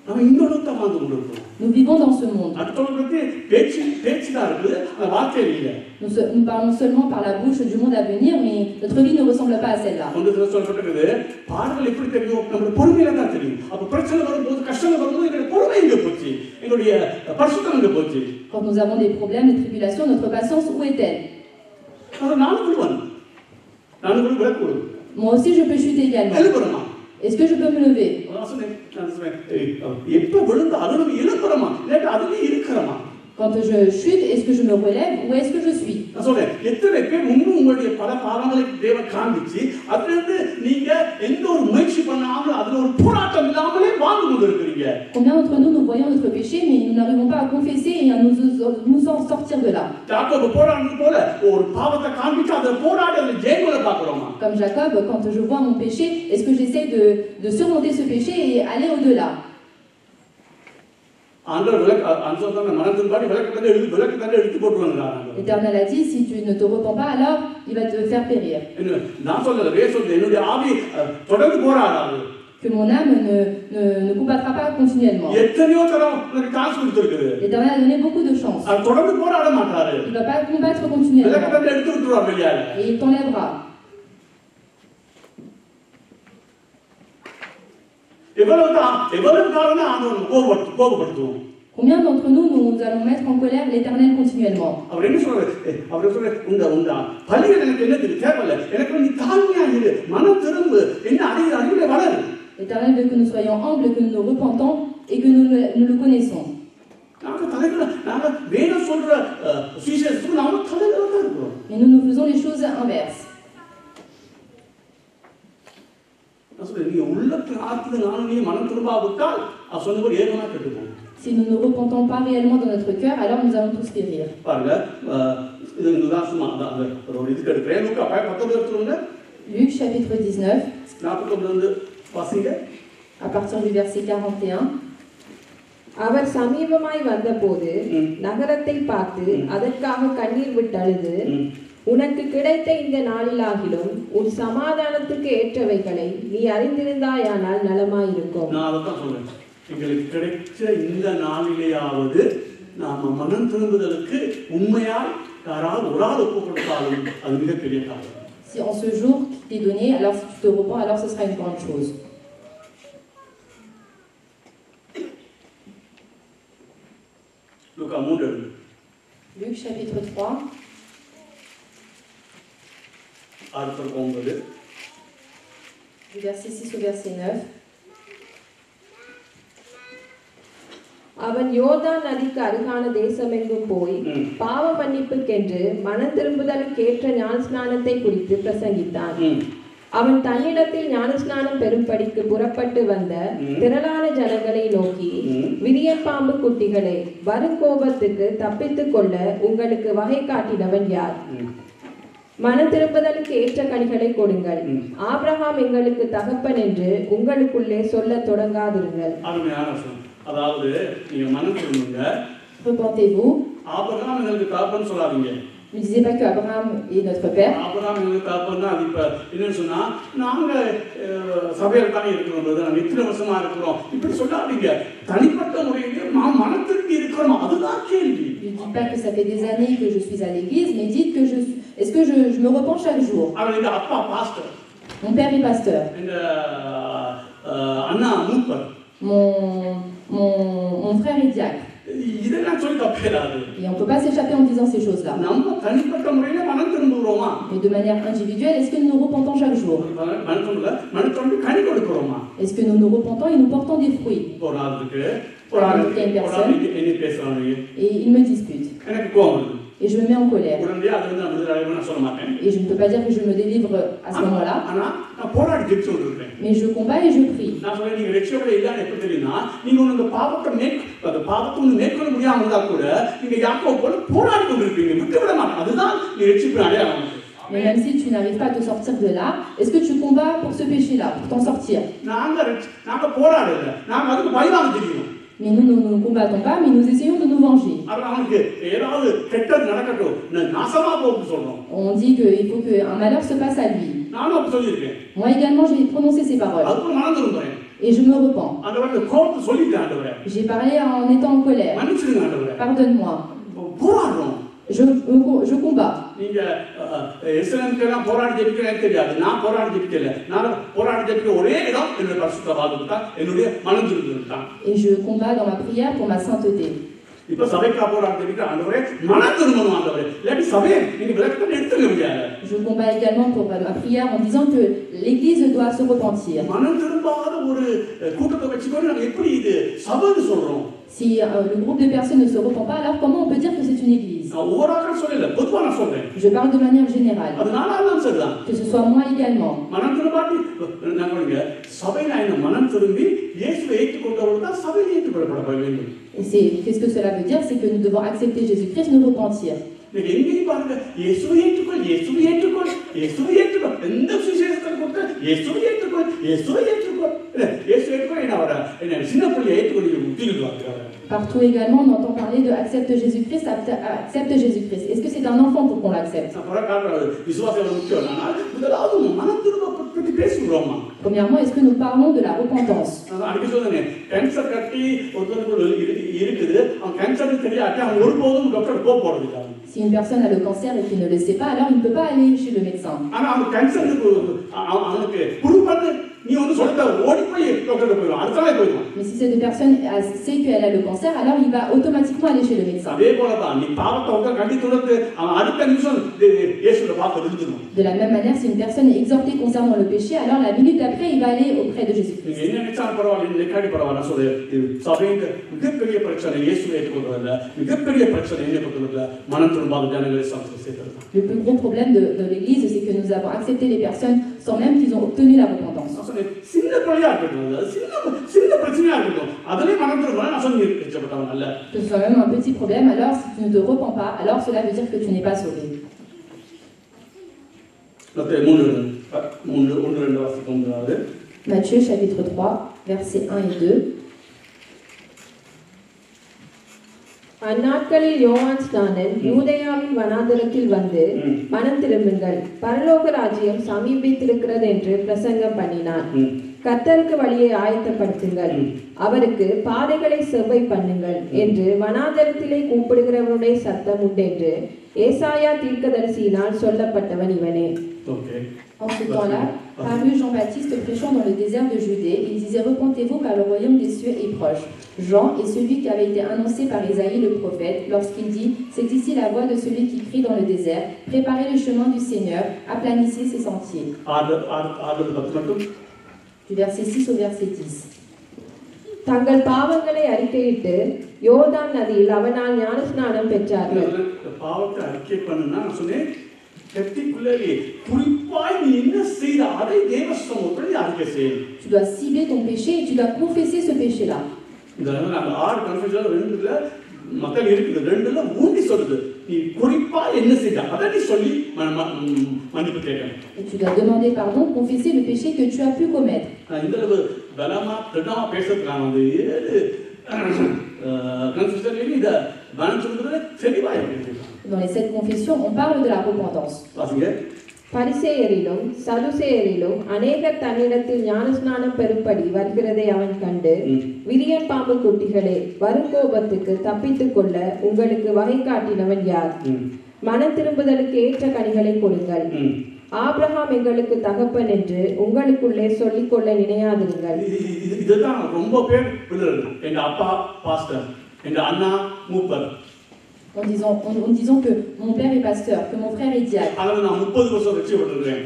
Nous vivons dans ce monde. Nous parlons seulement par la bouche du monde à venir, mais notre vie ne ressemble pas à celle-là. Quand nous avons des problèmes, des tribulations, notre patience, où est-elle? Moi aussi, je peux chuter également. Est-ce que je peux me lever? Quand je chute, est-ce que je me relève ou est-ce que je suis? Combien d'entre nous voyons notre péché, mais nous n'arrivons pas à confesser et à nous en sortir de là? Comme Jacob, quand je vois mon péché, est-ce que j'essaie de surmonter ce péché et aller au-delà? L'Éternel a dit, si tu ne te repens pas, alors il va te faire périr. Que mon âme ne combattra pas continuellement. L'Éternel a donné beaucoup de chance. Il ne va pas combattre continuellement. Et il t'enlèvera. Combien d'entre nous allons mettre en colère l'Éternel continuellement? L'Éternel veut que nous soyons humbles, que nous nous repentons et que nous le connaissons. Mais nous faisons les choses inverses. Si nous ne repentons pas réellement dans notre cœur, alors nous allons tous périr. Luc chapitre 19, à partir du verset 41. அவர் சமீபமாய் வந்தபோது நகரத்தை பார்த்து அதற்காக கண்ணீர் விட்டழுது, உனக்கு கிடைத்த இந்த நாளிலாகிலும் உன் சமாதானத்துக்கு ஏற்றவைகளை நீ அறிந்திருந்தாயானால் நலமாயிருக்கும். நான் அதான் சொல்றேன், எங்களுக்கு கிடைச்ச இந்த நாளிலேயாவது நாம மனம் திரும்புதலுக்கு உண்மையாய் யாராவது ஒரு ஆள் ஒப்பு கொடுத்தாலும் அது மிகப்பெரிய காரியம். Si en ce jour qui t'est donné, alors si tu te repens, alors ce sera une grande chose. Luc chapitre 3. Du verset 6 au verset 9. அவன் யோர்தான் நதிக்கு அருகான தேசமெங்கும் போய் பாவ மன்னிப்புக்கென்று மனம் திரும்புதலுக்கேற்ற ஞானஸ்நானத்தை குறித்து பிரசங்கித்தான். அவன் தன்னிடத்தில் ஞானஸ்நானம் பெறும்படிக்கு புறப்பட்டு வந்த திரளான ஜனங்களை நோக்கி, விரியன் பாம்பு குட்டிகளே, வருங்கோபத்துக்கு தப்பித்துக் கொள்ள உங்களுக்கு வகை காட்டினவன் யார்? மனம் திரும்புதலுக்கு ஏற்ற கனிகளை கொடுங்கள். ஆபிரகாம் எங்களுக்கு தகப்பன் என்று உங்களுக்குள்ளே சொல்ல தொடங்காதிருங்கள். அதாவது நீங்க மனம் திரும்புங்க. Repentez-vous. ஆபிரகாம் எங்களுக்கு தகப்பன் சொல்லாதீங்க. Ne disez pas que Abraham est notre père. Abraham எங்களுக்கு தகப்பன்னா அது இப்ப என்னன்னு சொன்னா, நாங்க சபையில தானே இருக்கிறோம், நாங்க இத்தனை வருஷமா இருக்கிறோம், இப்படி சொல்லாதீங்க. தனிப்பட்ட முறையில நாம் மனத்திற்கு இருக்கிறோம், அதுதான் கேள்வி. Ne dites pas que ça fait des années que je suis à l'église, mais dites que est-ce que je me repens chaque jour. அவருடைய அப்பா pastor. Mon père est pasteur. இந்த அண்ணா மூப்பர். Mon frère est diacre. Et on ne peut pas s'échapper en disant ces choses-là. Mais de manière individuelle, est-ce que nous nous repentons chaque jour? Est-ce que nous nous repentons et nous portons des fruits? Il y a une personne et il me dispute. Et je me mets en colère. Et je ne peux pas dire que je me délivre à ce moment-là. Mais je combats et je prie. Mais même si tu n'arrives pas à te sortir de là, est-ce que tu combats pour ce péché-là, pour t'en sortir? Mais nous ne combattons pas, mais nous essayons de nous venger. On dit qu'il faut qu'un malheur se passe à lui. Moi également, j'ai prononcé ces paroles. et je me repens. J'ai parlé en étant en colère. Pardonne-moi. Je combats. Et je combats dans ma prière pour ma sainteté. Je combats également pour ma prière en disant que l'Église doit se repentir. Si le groupe de personnes ne se repent pas, alors comment on peut dire que c'est une église? Je parle de manière générale. Que ce soit moi également. Et qu'est-ce que cela veut dire? C'est que nous devons accepter Jésus-Christ, nous repentir. Partout également, on entend parler de accepte Jésus-Christ, accepte Jésus-Christ. Est-ce que c'est un enfant pour qu'on l'accepte? Premièrement, est-ce que nous parlons de la repentance? Si une personne a le cancer et qu'il ne le sait pas, alors il ne peut pas aller chez le médecin. Mais si cette personne sait qu'elle a le cancer, alors il va automatiquement aller chez le médecin. De la même manière, si une personne est exhortée concernant le péché, alors la minute d'après, il va aller auprès de Jésus-Christ. Le plus gros problème de l'Église, c'est que nous avons accepté les personnes sans même qu'ils ont obtenu la repentance. Que ce soit même un petit problème, alors si tu ne te repens pas, alors cela veut dire que tu n'es pas sauvé. Matthieu chapitre 3, versets 1 et 2. அந்நாட்களில் யோவான் ஸ்நானன் யூதேயாவின் வனாந்தரத்தில் வந்து மனம் திரும்புங்கள், பரலோக ராஜ்யம் சமீபித்திருக்கிறது என்று பிரசங்கம் பண்ணினார். கர்த்தருக்கு வழியை ஆயத்தப்படுத்துங்கள், அவருக்கு பாதைகளை செவ்வை பண்ணுங்கள் என்று வனாந்தரத்திலே கூப்பிடுகிறவருடைய சத்தம் உண்டென்று ஏசாயா தீர்க்கதரிசியினால் சொல்லப்பட்டவன் இவனே. En ce temps-là, parut Jean-Baptiste prêchant dans le désert de Judée. Il disait: repentez-vous car le royaume des cieux est proche. Jean est celui qui avait été annoncé par Isaïe le prophète lorsqu'il dit: c'est ici la voix de celui qui crie dans le désert, préparez le chemin du Seigneur, aplanissez ses sentiers. Du verset 6 au verset 10. தங்கள் பாவங்களை அறிக்கையிட்டு யோர்தான் நதியில் அவனால் ஞானஸ்நானம் பெற்றார்கள். பாவத்தை அறிக்கை பண்ணுனா நான் சொன்னேன், Tu dois cibler ton péché et tu dois confesser ce péché-là. Et tu dois demander pardon, confesser le péché que tu as pu commettre. Dans les 7 confessions, on parle de la repentance. பரிசேயரிலும் சதுசேயரிலும் அநேகர் தன்னிடத்தில் ஞானஸ்நானம் பெறும்படி வருகிறதை அவன் கண்டு, விரியன் பாம்பு குட்டிகளே, வரும் கோபத்துக்கு தப்பித்துக் கொள்ள உங்களுக்கு வகை காட்டினவன் யார்? மனம் திரும்புதலுக்கு ஏற்ற கனிகளை கொடுங்கள். ஆபிரகாம் எங்களுக்கு தகப்பன் என்று உங்களுக்குள்ளே சொல்லிக் கொள்ள நினையாதிருங்கள். இதுதான் ரொம்ப பேர் விழுறது. எங்க அப்பா பாஸ்டர், எங்க அண்ணா மூப்பர். En disant que mon père est pasteur, que mon frère est diacre.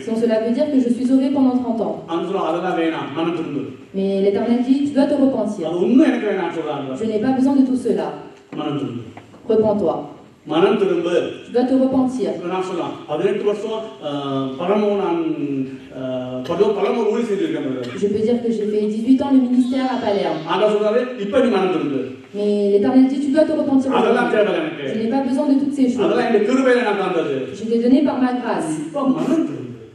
Sinon cela veut dire que je suis sauvé pendant 30 ans. Mais l'Éternel dit, tu dois te repentir. Je n'ai pas besoin de tout cela. Repens-toi. Tu dois te repentir. Je peux dire que j'ai fait 18 ans le ministère à Palerme. Mais l'Éternel dit, tu dois te repentir. Je n'ai pas besoin de toutes ces choses. Je t'ai donné par ma grâce.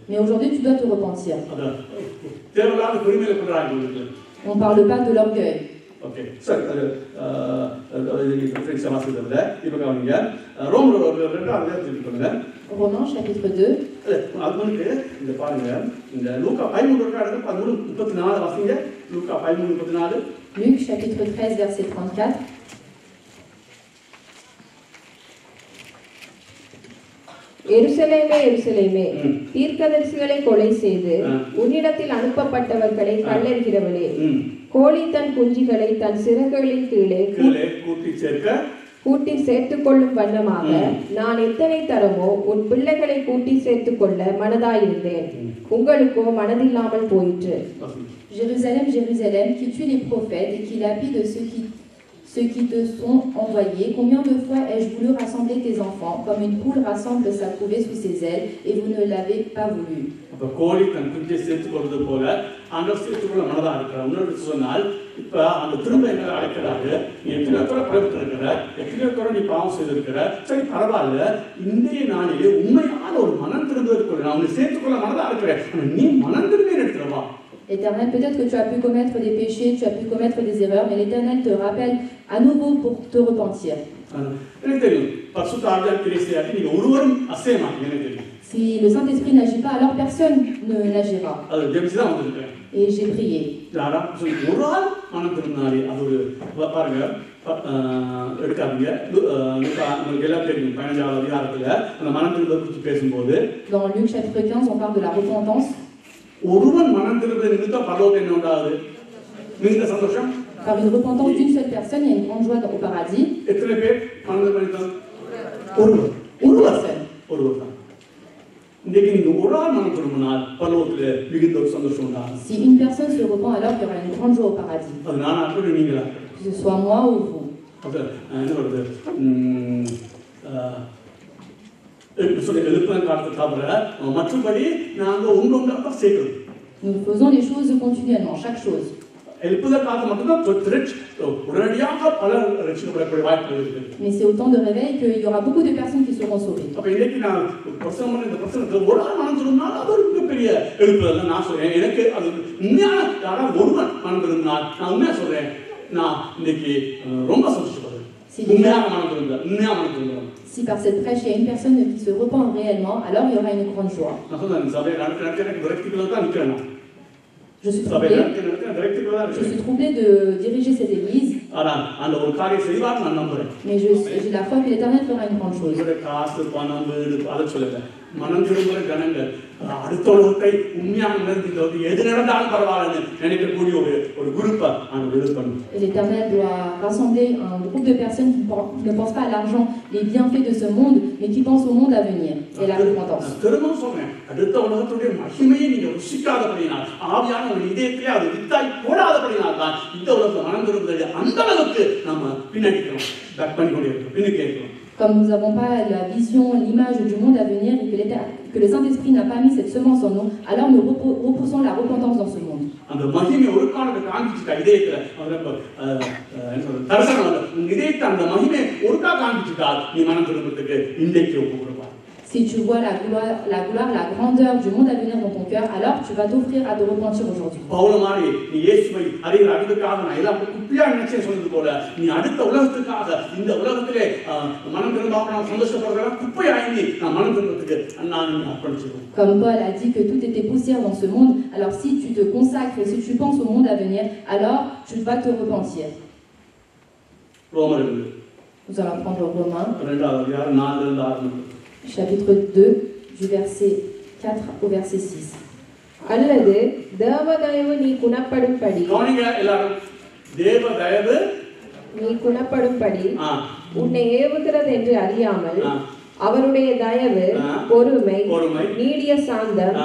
Mais aujourd'hui, tu dois te repentir. On ne parle pas de l'orgueil. Okay. So, Romains chapitre 2. அதுக்கு இந்த பாருங்க இந்த லூக்கா 13:34 வாசிங்க. லூக்கா 13:34. Luc chapitre 13 verset 34. எருசலேமே எருசலேமே, தீர்க்கதரிசிகளை கொலை செய்து உன்னிடத்தில் அனுப்பப்பட்டவர்களை கல்லெறிகிறவளே, கோழி தன் குஞ்சுகளை தன் சிறகுகளின் கீழே கூட்டி சேர்த்துக் கொள்ளும் வண்ணமாக நான் எத்தனை தரமோ உன் பிள்ளைகளை கூட்டி சேர்த்துக் கொள்ள மனதாயிருந்தேன், உங்களுக்கோ மனதில்லாமல் போயிற்று. Jérusalem, Jérusalem, qui tue les prophètes et qui lapide ceux qui te sont envoyés, combien de fois ai-je voulu rassembler tes enfants, comme une poule rassemble sa couvée sous ses ailes, et vous ne l'avez pas voulu. கோழி தன் குஞ்சை சேர்த்துக் கொள்வது போல ஆண்டவர் சேர்த்துக் கொள்ள மனதா இருக்கிறார். இன்னொரு சொன்னால் இப்ப அந்த திரும்ப என்ன அழைக்கிறாரு, எத்தனை பேரை பிறப்பிட்டு இருக்கிற, எத்தனை பேரை நீ பாவம் செய்திருக்கிற, சரி பரவாயில்ல, இன்றைய நாளிலே உண்மையான ஒரு மனம் திரும்புவதற்கு நான் உன்னை சேர்த்துக் கொள்ள மனதா இருக்கிறேன், நீ மனம் திரும்பி எடுத்துறவா. Éternel, peut-être que tu as pu commettre des péchés, tu as pu commettre des erreurs, mais l'Éternel te rappelle à nouveau pour te repentir. Si le Saint-Esprit n'agit pas, alors personne ne n'agira. Et j'ai prié. Dans Luc chapitre 15, on parle de la repentance. Par une repentance d'une seule personne, il y a une grande joie au paradis. Une personne. Si une personne se repent, alors il y aura une grande joie au paradis. Que ce soit moi ou vous. Nous faisons les choses continuellement, chaque chose. Mais c'est au temps de réveil qu'il y aura beaucoup de personnes qui seront sauvées. Si par cette prêche il y a une personne qui se repent réellement, alors il y aura une grande joie. Je suis troublé de diriger cette église. Mais j'ai la foi que l'Éternel fera une grande chose. Et l'Éternel doit rassembler un groupe de personnes qui ne pensent pas à l'argent, les bienfaits de ce monde, mais qui pensent au monde à venir et à la repentance. Comme nous n'avons pas la vision, l'image du monde à venir et que le Saint-Esprit n'a pas mis cette semence en nous, alors nous repoussons la repentance dans ce monde. Si tu vois la gloire, la grandeur du monde à venir dans ton cœur, alors tu vas t'offrir à te repentir aujourd'hui. Comme Paul a dit que tout était poussière dans ce monde, alors si tu te consacres et si tu penses au monde à venir, alors tu vas te repentir. Nous allons prendre Romains. Chapitre 2, du verset 4 au verset 6. அல்லது தேவதயவு நீ குணப்படும்படி உன்னை ஏவுகிறது என்று அறியாமல் அவருடைய தயவு, பொறுமை, நீடிய சாந்தம்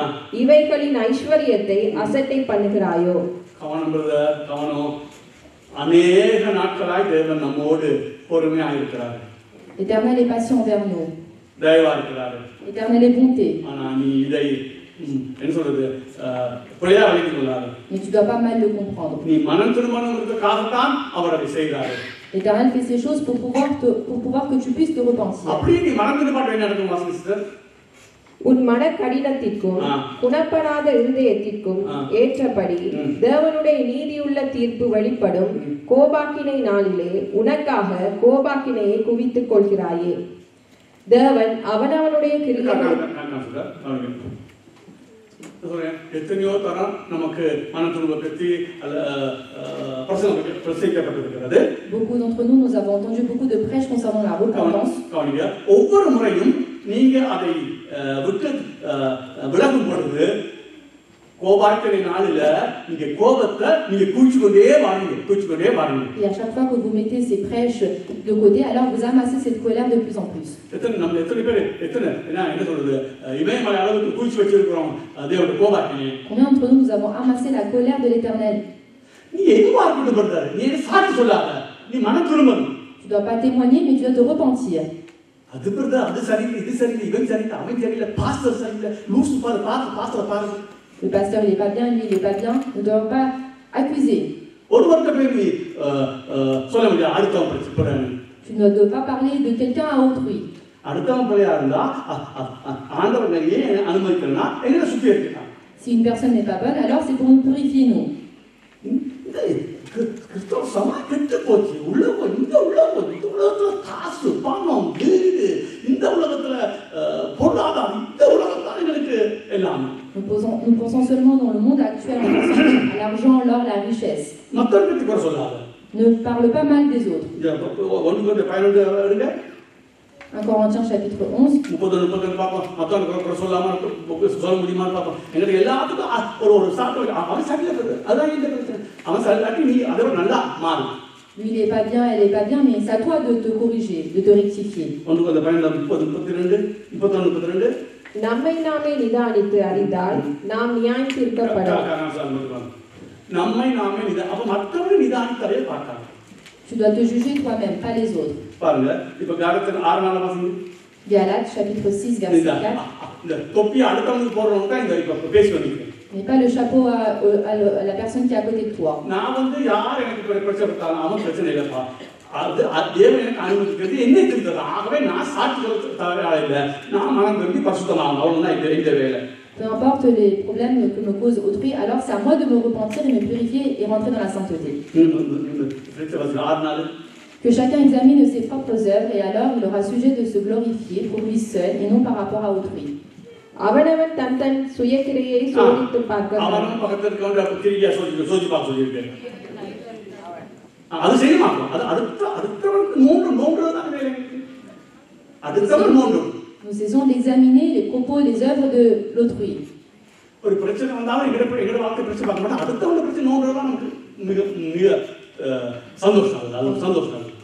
இவைகளின் ஐஸ்வர்யத்தை அசட்டை பண்ணுகிறாயோ? அநேக நாட்களாய் தேவன் நம்மோடு பொறுமையாக இருக்கிறார். L'Éternel est patient envers nous. L'Éternel est bonté. Mais tu ne dois pas mal le comprendre. L'Éternel fait ces choses pour pouvoir que tu puisses te repentir. உன் மன கடினத்திற்கும் குணப்படாத இருதயத்திற்கும் ஏற்றபடி தேவனுடைய நீதியுள்ள தீர்ப்பு வெளிப்படும் கோபாக்கினை நாளிலே உனக்காக கோபாக்கினையை குவித்துக் கொள்கிறாயே. தேவன் அவனவனுடைய கிரியைகள் எத்தனையோ தரம் நமக்கு மனத்துருவ பற்றி பிரசங்கிக்கப்பட்டிருக்கிறது. Beaucoup d'entre nous, nous avons entendu beaucoup de prêches concernant la repentance. ஒவ்வொரு முறையும் நீங்க அதை விட்டு விலகும் பொழுது கோபாக்கினை நாளில நீங்க கோபத்தை நீங்க குளிச்சுக்கொண்டே வாருங்க. Et à chaque fois que vous mettez ces prêches de côté, alors vous amassez cette colère de plus en plus. Combien d'entre nous, nous avons amassé la colère de l'Éternel? Tu ne dois pas témoigner, mais tu dois te repentir. Le pasteur, il n'est pas bien, lui, il n'est pas bien. Nous ne devons pas accuser. Tu ne dois pas parler de quelqu'un à autrui. Si une personne n'est pas bonne, alors c'est pour nous purifier, nous. Nous pensons seulement dans le monde actuel, à l'argent, l'or, la richesse. Ne parle pas mal des autres. 1 Corinthiens chapitre 11. Lui, il n'est pas bien, elle n'est pas bien, mais c'est à toi de te corriger, de te rectifier. நம்மை நாமே நிதானித்து அறிந்தால் நாம் நியாயம் தீர்க்கப்படும். Tu dois te juger toi-même, pas les autres. Galates chapitre 6 verset 4. Mais pas le chapeau à la personne qui est à côté de toi. Peu importe les problèmes que me cause autrui, alors c'est à moi de me repentir et me purifier et rentrer dans la sainteté. Que chacun examine ses propres œuvres et alors il aura sujet de se glorifier pour lui seul et non par rapport à autrui. அவனவன் தன் சுயக்கிரியை சோதித்து பார்க்க. Nous cessons d'examiner les propos, les œuvres de l'autrui.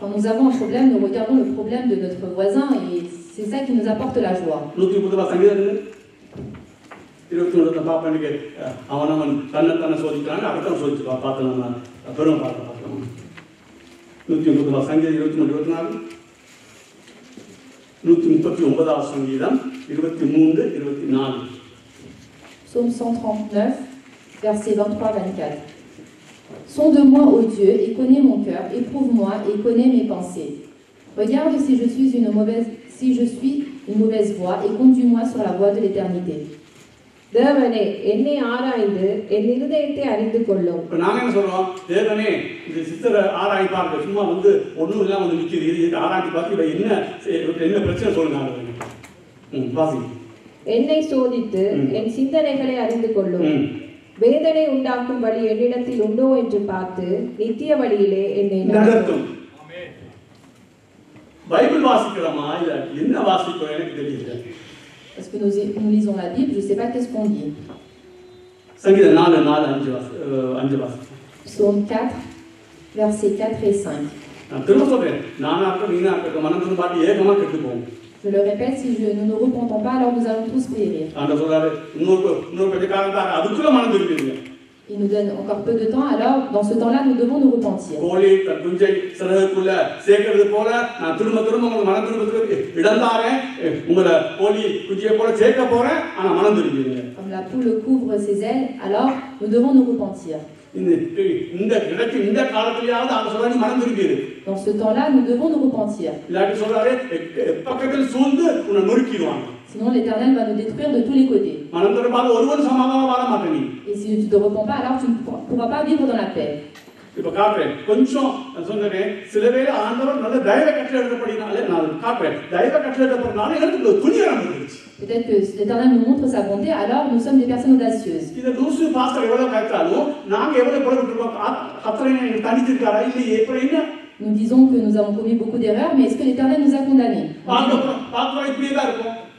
Quand nous avons un problème, nous regardons le problème de notre voisin et c'est ça qui nous apporte la joie. Psaume 139, versets 23-24. Sonde-moi, ô Dieu, et connais mon cœur, éprouve-moi et connais mes pensées. Regarde si je suis une mauvaise voie et conduis-moi sur la voie de l'éternité. தேவனே என்னை ஆராய்ந்து என் இருதயத்தை அறிந்து கொள்ளும். நாங்க என்ன சொல்றோம்? தேவனே இந்த சித்தரை ஆராய் பாருங்க. சும்மா வந்து ஒண்ணும் இல்லாம வந்து நிக்குது. இது ஆராய்ச்சி பார்த்து என்ன பிரச்சனை சொல்லுங்க. வாசி. என்னை சோதித்து என் சிந்தனைகளை அறிந்து கொள்ளும். வேதனை உண்டாக்கும் வழி என்னிடத்தில் உண்டோ என்று பார்த்து நித்திய வழியிலே என்னை நடத்தும். பைபிள் வாசிக்கிறோமா இல்ல என்ன வாசிக்கிறோம் எனக்கு தெரியல. Est-ce que nous lisons la Bible? Je ne sais pas qu'est-ce qu'on dit. Psaume 4, versets 4 et 5. Je le répète, si nous ne repentons pas, alors nous allons tous périr. Il nous donne encore peu de temps, alors dans ce temps-là, nous devons nous repentir. Comme la poule couvre ses ailes, alors nous devons nous repentir. Dans ce temps-là, nous devons nous repentir. Sinon, l'Éternel va nous détruire de tous les côtés. Et si tu ne te repens pas, alors tu ne pourras pas vivre dans la paix. Peut-être que l'Éternel nous montre sa bonté, alors nous sommes des personnes audacieuses. இந்த லூசு pastor எவ்வளவு கேட்டாலும் நாங்க எவ்வளவு பழகிட்டோம் கத்தரை தண்டிச்சிருக்காரா இல்லையே இப்ப என்ன Nous disons que nous avons commis beaucoup d'erreurs, mais est-ce que l'Éternel nous a condamnés?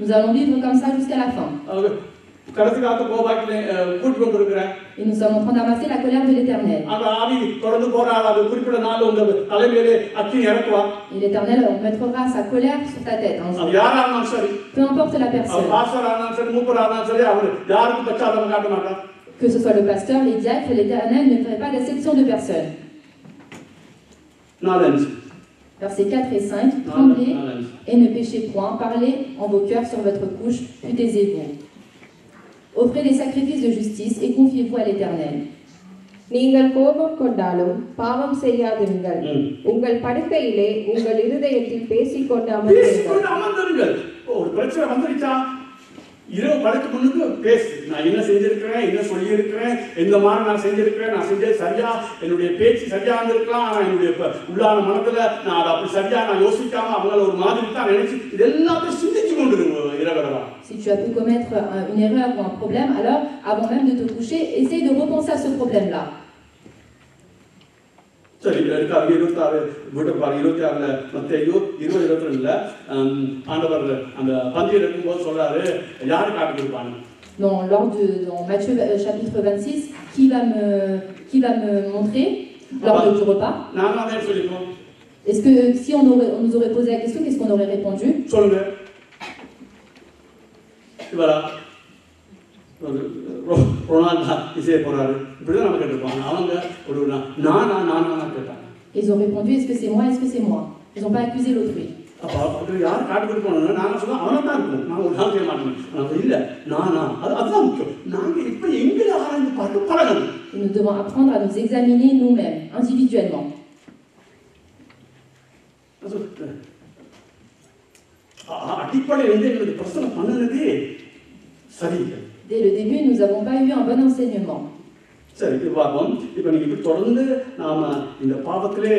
Nous allons vivre comme ça jusqu'à la fin. Et nous sommes en train d'amasser la colère de l'Éternel. Et l'Éternel mettra sa colère sur ta tête un jour. Peu importe la personne. Que ce soit le pasteur, les diacres, l'Éternel ne ferait pas d'exception de personne. Versets 4 et 5, tremblez et ne péchez point, parlez en vos cœurs sur votre couche, puis taisez-vous. Offrez des sacrifices de justice et confiez-vous à l'Éternel. நீங்கள் கோபம் கொண்டாலும் பாவம் செய்யாதிருங்கள் உங்கள் படுக்கையிலே உங்கள் இருதயத்தில் பேசிக்கொண்டு அமர்ந்திருங்கள். ஒரு பிரச்சனை வந்துருச்சா இரவு படுக்க முன்னுக்கு பேசு நான் என்ன செஞ்சிருக்கிறேன் என்ன சொல்லியிருக்கிறேன் எந்த மாதிரி நான் செஞ்சிருக்கிறேன் நான் செஞ்சது சரியா என்னுடைய பேச்சு சரியா இருந்திருக்கலாம் ஆனால் என்னுடைய உள்ளான மனத்துல நான் அதை அப்படி சரியா நான் யோசிக்காம அவங்கள ஒரு மாதிரி தான் நினைச்சு இது எல்லாத்தையும் சிந்திச்சு கொண்டு இரவரவா. Si tu as pu commettre une erreur ou un problème, alors avant même de te coucher, essaye de repenser à ce problème-là. சரி 26 வீட்டுப்பாரு 26 மத்தேயு 20:22 ஆண்டவர் அந்த பந்தியில் இருக்கும்போது சொல்றாரு யாரு காட்டி கொடுப்பாங்க Dans Matthieu chapitre 26, qui va me montrer lors du repas? நான் அதே சொல்லிப்போம். Est-ce que si on nous aurait posé la question, qu'est-ce qu'on aurait répondu? சொல்லுங்க. இவரா ரொனால்டா இசையை போறாரு இப்படிதான் நம்ம கேட்டிருப்பாங்க அவங்க ஒரு நானா கேட்டாங்க. Ils ont répondu est-ce que c'est moi, est-ce que c'est moi? Ils n'ont pas accusé l'autrui. அப்போ யார் காட்டு கொடுக்கணும் நாங்கள் சொன்னால் அவனை தான் இருக்கும் நான் ஒரு நாள் செய்ய மாட்டேன் நான் இல்லை நானா அதுதான் முக்கியம் நாங்கள் இப்போ எங்களை ஆராய்ந்து பார்த்து பழகணும். Nous devons apprendre à nous examiner nous-mêmes individuellement. அடிப்படையில் எங்களுக்கு பிரச்சனை பண்ணுனதே சரியில்லை. Dès le début, nous n'avons pas eu un bon enseignement. சரி இது பார்ப்போம். இப்போ நீங்கள் இப்படி தொடர்ந்து நாம் இந்த பாவத்திலே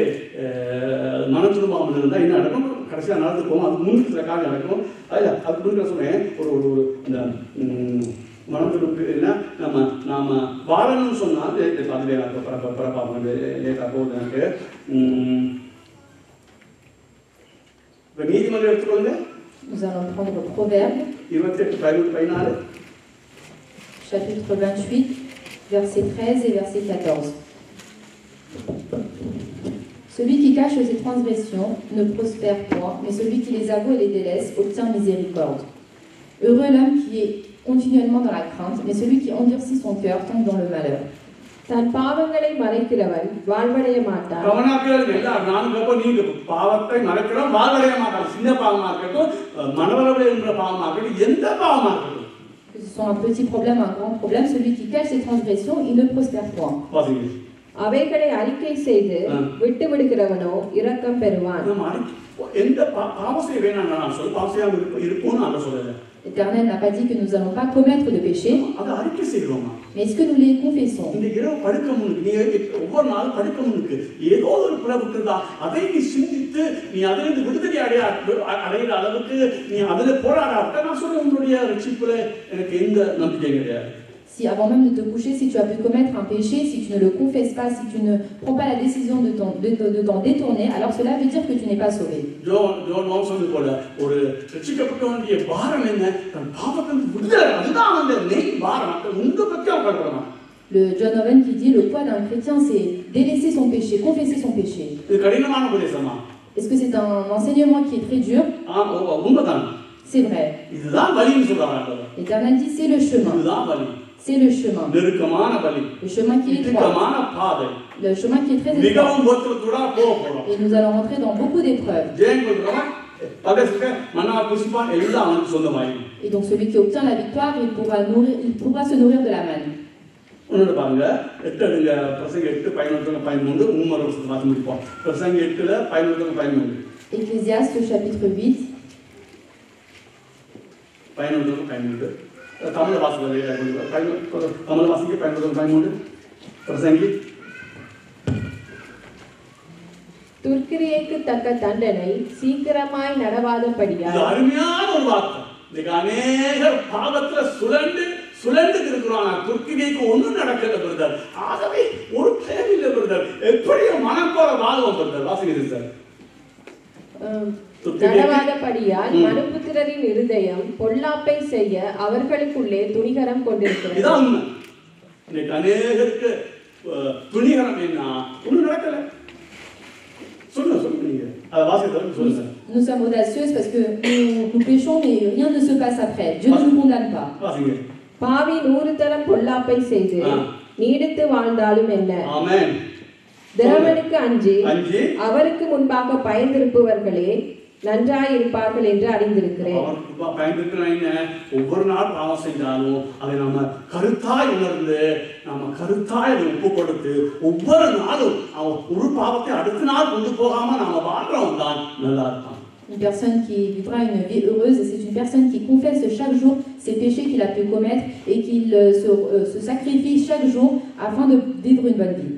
மனத்துருமாமல் இருந்தால் என்ன நடக்கும் கடைசியாக நடந்துப்போம் அது முன்னுக்கு சில காலம் நடக்கும் அதுக்கு முன்னுக்கு சொன்னேன் ஒரு இந்த மனத்துருக்கு என்ன நாம் வாழணும்னு சொன்னால் அதிலே பிறப்பாங்க லேட்டாக போகுது எனக்கு இப்போ நீதிமன்றம் எடுத்துக்கொண்டு Nous allons prendre Proverbe, 28:14 chapitre 28, versets 13 et verset 14. Celui qui cache ses transgressions ne prospère point, mais celui qui les avoue et les délaisse obtient miséricorde. Heureux l'homme qui est continuellement dans la crainte, mais celui qui endurcit son cœur tombe dans le malheur. தன் பாவங்களை மறைக்கிறவன் வாழ்வடைய மாட்டான். நான் நீங்க பாவத்தை மறைக்கிறோம் வாழ்வடைய மாட்டான். சின்ன பாவமா இருக்கட்டும் மனவளவில் என்ற பாவமா இருக்கட்டும் எந்த பாவமா இருக்கட்டும். Que ce soit un petit problème, un grand problème, celui qui cache ses transgressions, il ne prospère point. அவைகளை அறிக்கை செய்து விட்டு விடுகிறவனோ இரக்கம் பெறுவான். எந்த பாவம் செய்ய வேணாம் நான் சொல்ல பாவம் செய்யாம இருப்போம்னு நான் சொல்லல. L'Éternel n'a pas dit que nous n'allons pas commettre de péché, mais est-ce que nous les confessons? Si avant même de te coucher, si tu as pu commettre un péché, si tu ne le confesses pas, si tu ne prends pas la décision de t'en détourner, alors cela veut dire que tu n'es pas sauvé. Le John Owen qui dit le poids d'un chrétien, c'est délaisser son péché, confesser son péché. Est-ce que c'est un enseignement qui est très dur? C'est vrai. L'Éternel dit c'est le chemin. C'est le chemin. Le chemin qui est étroit. Le chemin qui est très étroit. Et nous allons rentrer dans beaucoup d'épreuves. Et donc celui qui obtient la victoire, il pourra se nourrir de la manne. Ecclésiaste chapitre 8. துர்க்கிரியைக்கு தக்க தண்டனை சீக்கிரமாய் நடவாதபடியால். அருமையான ஒரு வார்த்தை. இன்னைக்கு அநேகர் பாவத்துல சுழண்டு இருக்கிறான். துர்க்கிகைக்கு ஒண்ணும் நடக்கல பிரதர். ஆகவே ஒரு தேவையில்லை பிரதர். எப்படியோ மனப்போல வாழ்வோம் பிரதர். வாசிங்க சார். நடவாதபடியால் மனுபுத்திரரின் இருதயம் பொல்லாப்பை செய்ய அவர்களுக்குள்ளே துணிகரம் கொண்டிருக்கிறது. இதான் உண்மை. இன்னைக்கு அநேகருக்கு துணிகரம் என்ன ஒண்ணும் நடக்கல. சொல்லுங்க அதை வாசிங்க சொல்லுங்க. Nous sommes audacieuses parce que nous péchons mais rien ne se passe après. Dieu ne nous condamne pas. வாசிங்க. பாவி 100 தரம் பொல்லாப்பை செய்து நீடித்து வாழ்ந்தாலும் என்ன? ஆமென். தேவனுக்கு அஞ்சி அவருக்கு முன்பாக பயந்திருப்பவர்களே நன்றாயிருப்பார்கள் என்று அறிந்திருக்கிறேன். ஒவ்வொரு நாள் பாவம் செஞ்சாலும் அதை நம்ம கருத்தாய் உணர்ந்து நம்ம கருத்தாய் அதை ஒப்பு கொடுத்து ஒவ்வொரு நாளும் அவன் ஒரு பாவத்தை அடுத்த நாள் கொண்டு போகாம நாம வாழ்றோம் தான் நல்லா இருப்பான். Une personne qui vivra une vie heureuse, c'est une personne qui confesse chaque jour ses péchés qu'il a pu commettre et qui se sacrifie chaque jour afin de vivre une bonne vie.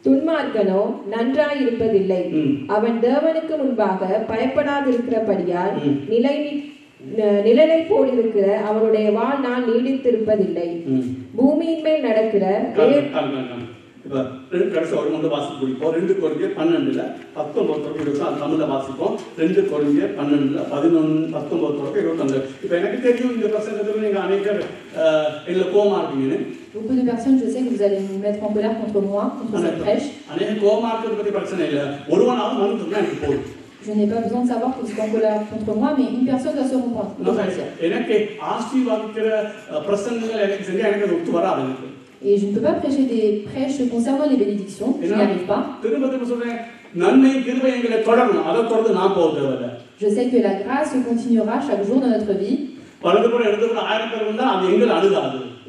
துன்மார்க்கனோ நன்றாய் இருப்பதில்லை. அவன் தேவனுக்கு முன்பாக பயப்படாதிருக்கிறபடியால் நிழலை போலிருக்கிற அவனுடைய வாழ்நாள் நீடித்திருப்பதில்லை. பூமியின் மேல் நடக்கிற கடைசி ஒரு முறை வாசிப்பு பிடிப்போம். 2 கொரிந்தியர் 12:19 தமிழ்ல வாசிப்போம். 2 கொரிந்தியர் 12:11-19. இப்ப எனக்கு தெரியும் இந்த பிரசங்கத்துல நீங்க அநேகர் எங்களை கோவமா இருக்கீங்கன்னு. Beaucoup de personnes, je sais que vous allez nous mettre en colère contre moi, contre cette prêche. அநேக கோவமா இருக்கிறது பத்தி பிரச்சனை இல்ல. ஒருவனாவது மன்னிச்சுனா எனக்கு போதும். Je n'ai pas besoin de savoir que vous êtes en colère contre moi, mais une personne doit se repentir. எனக்கு ஆசீர்வாதிக்கிற பிரசங்கங்கள் எனக்கு செஞ்சா எனக்கு ஒத்து வராது எனக்கு. Et je ne peux pas prêcher des prêches concernant les bénédictions, je n'y arrive pas. Je sais que la grâce continuera chaque jour dans notre vie.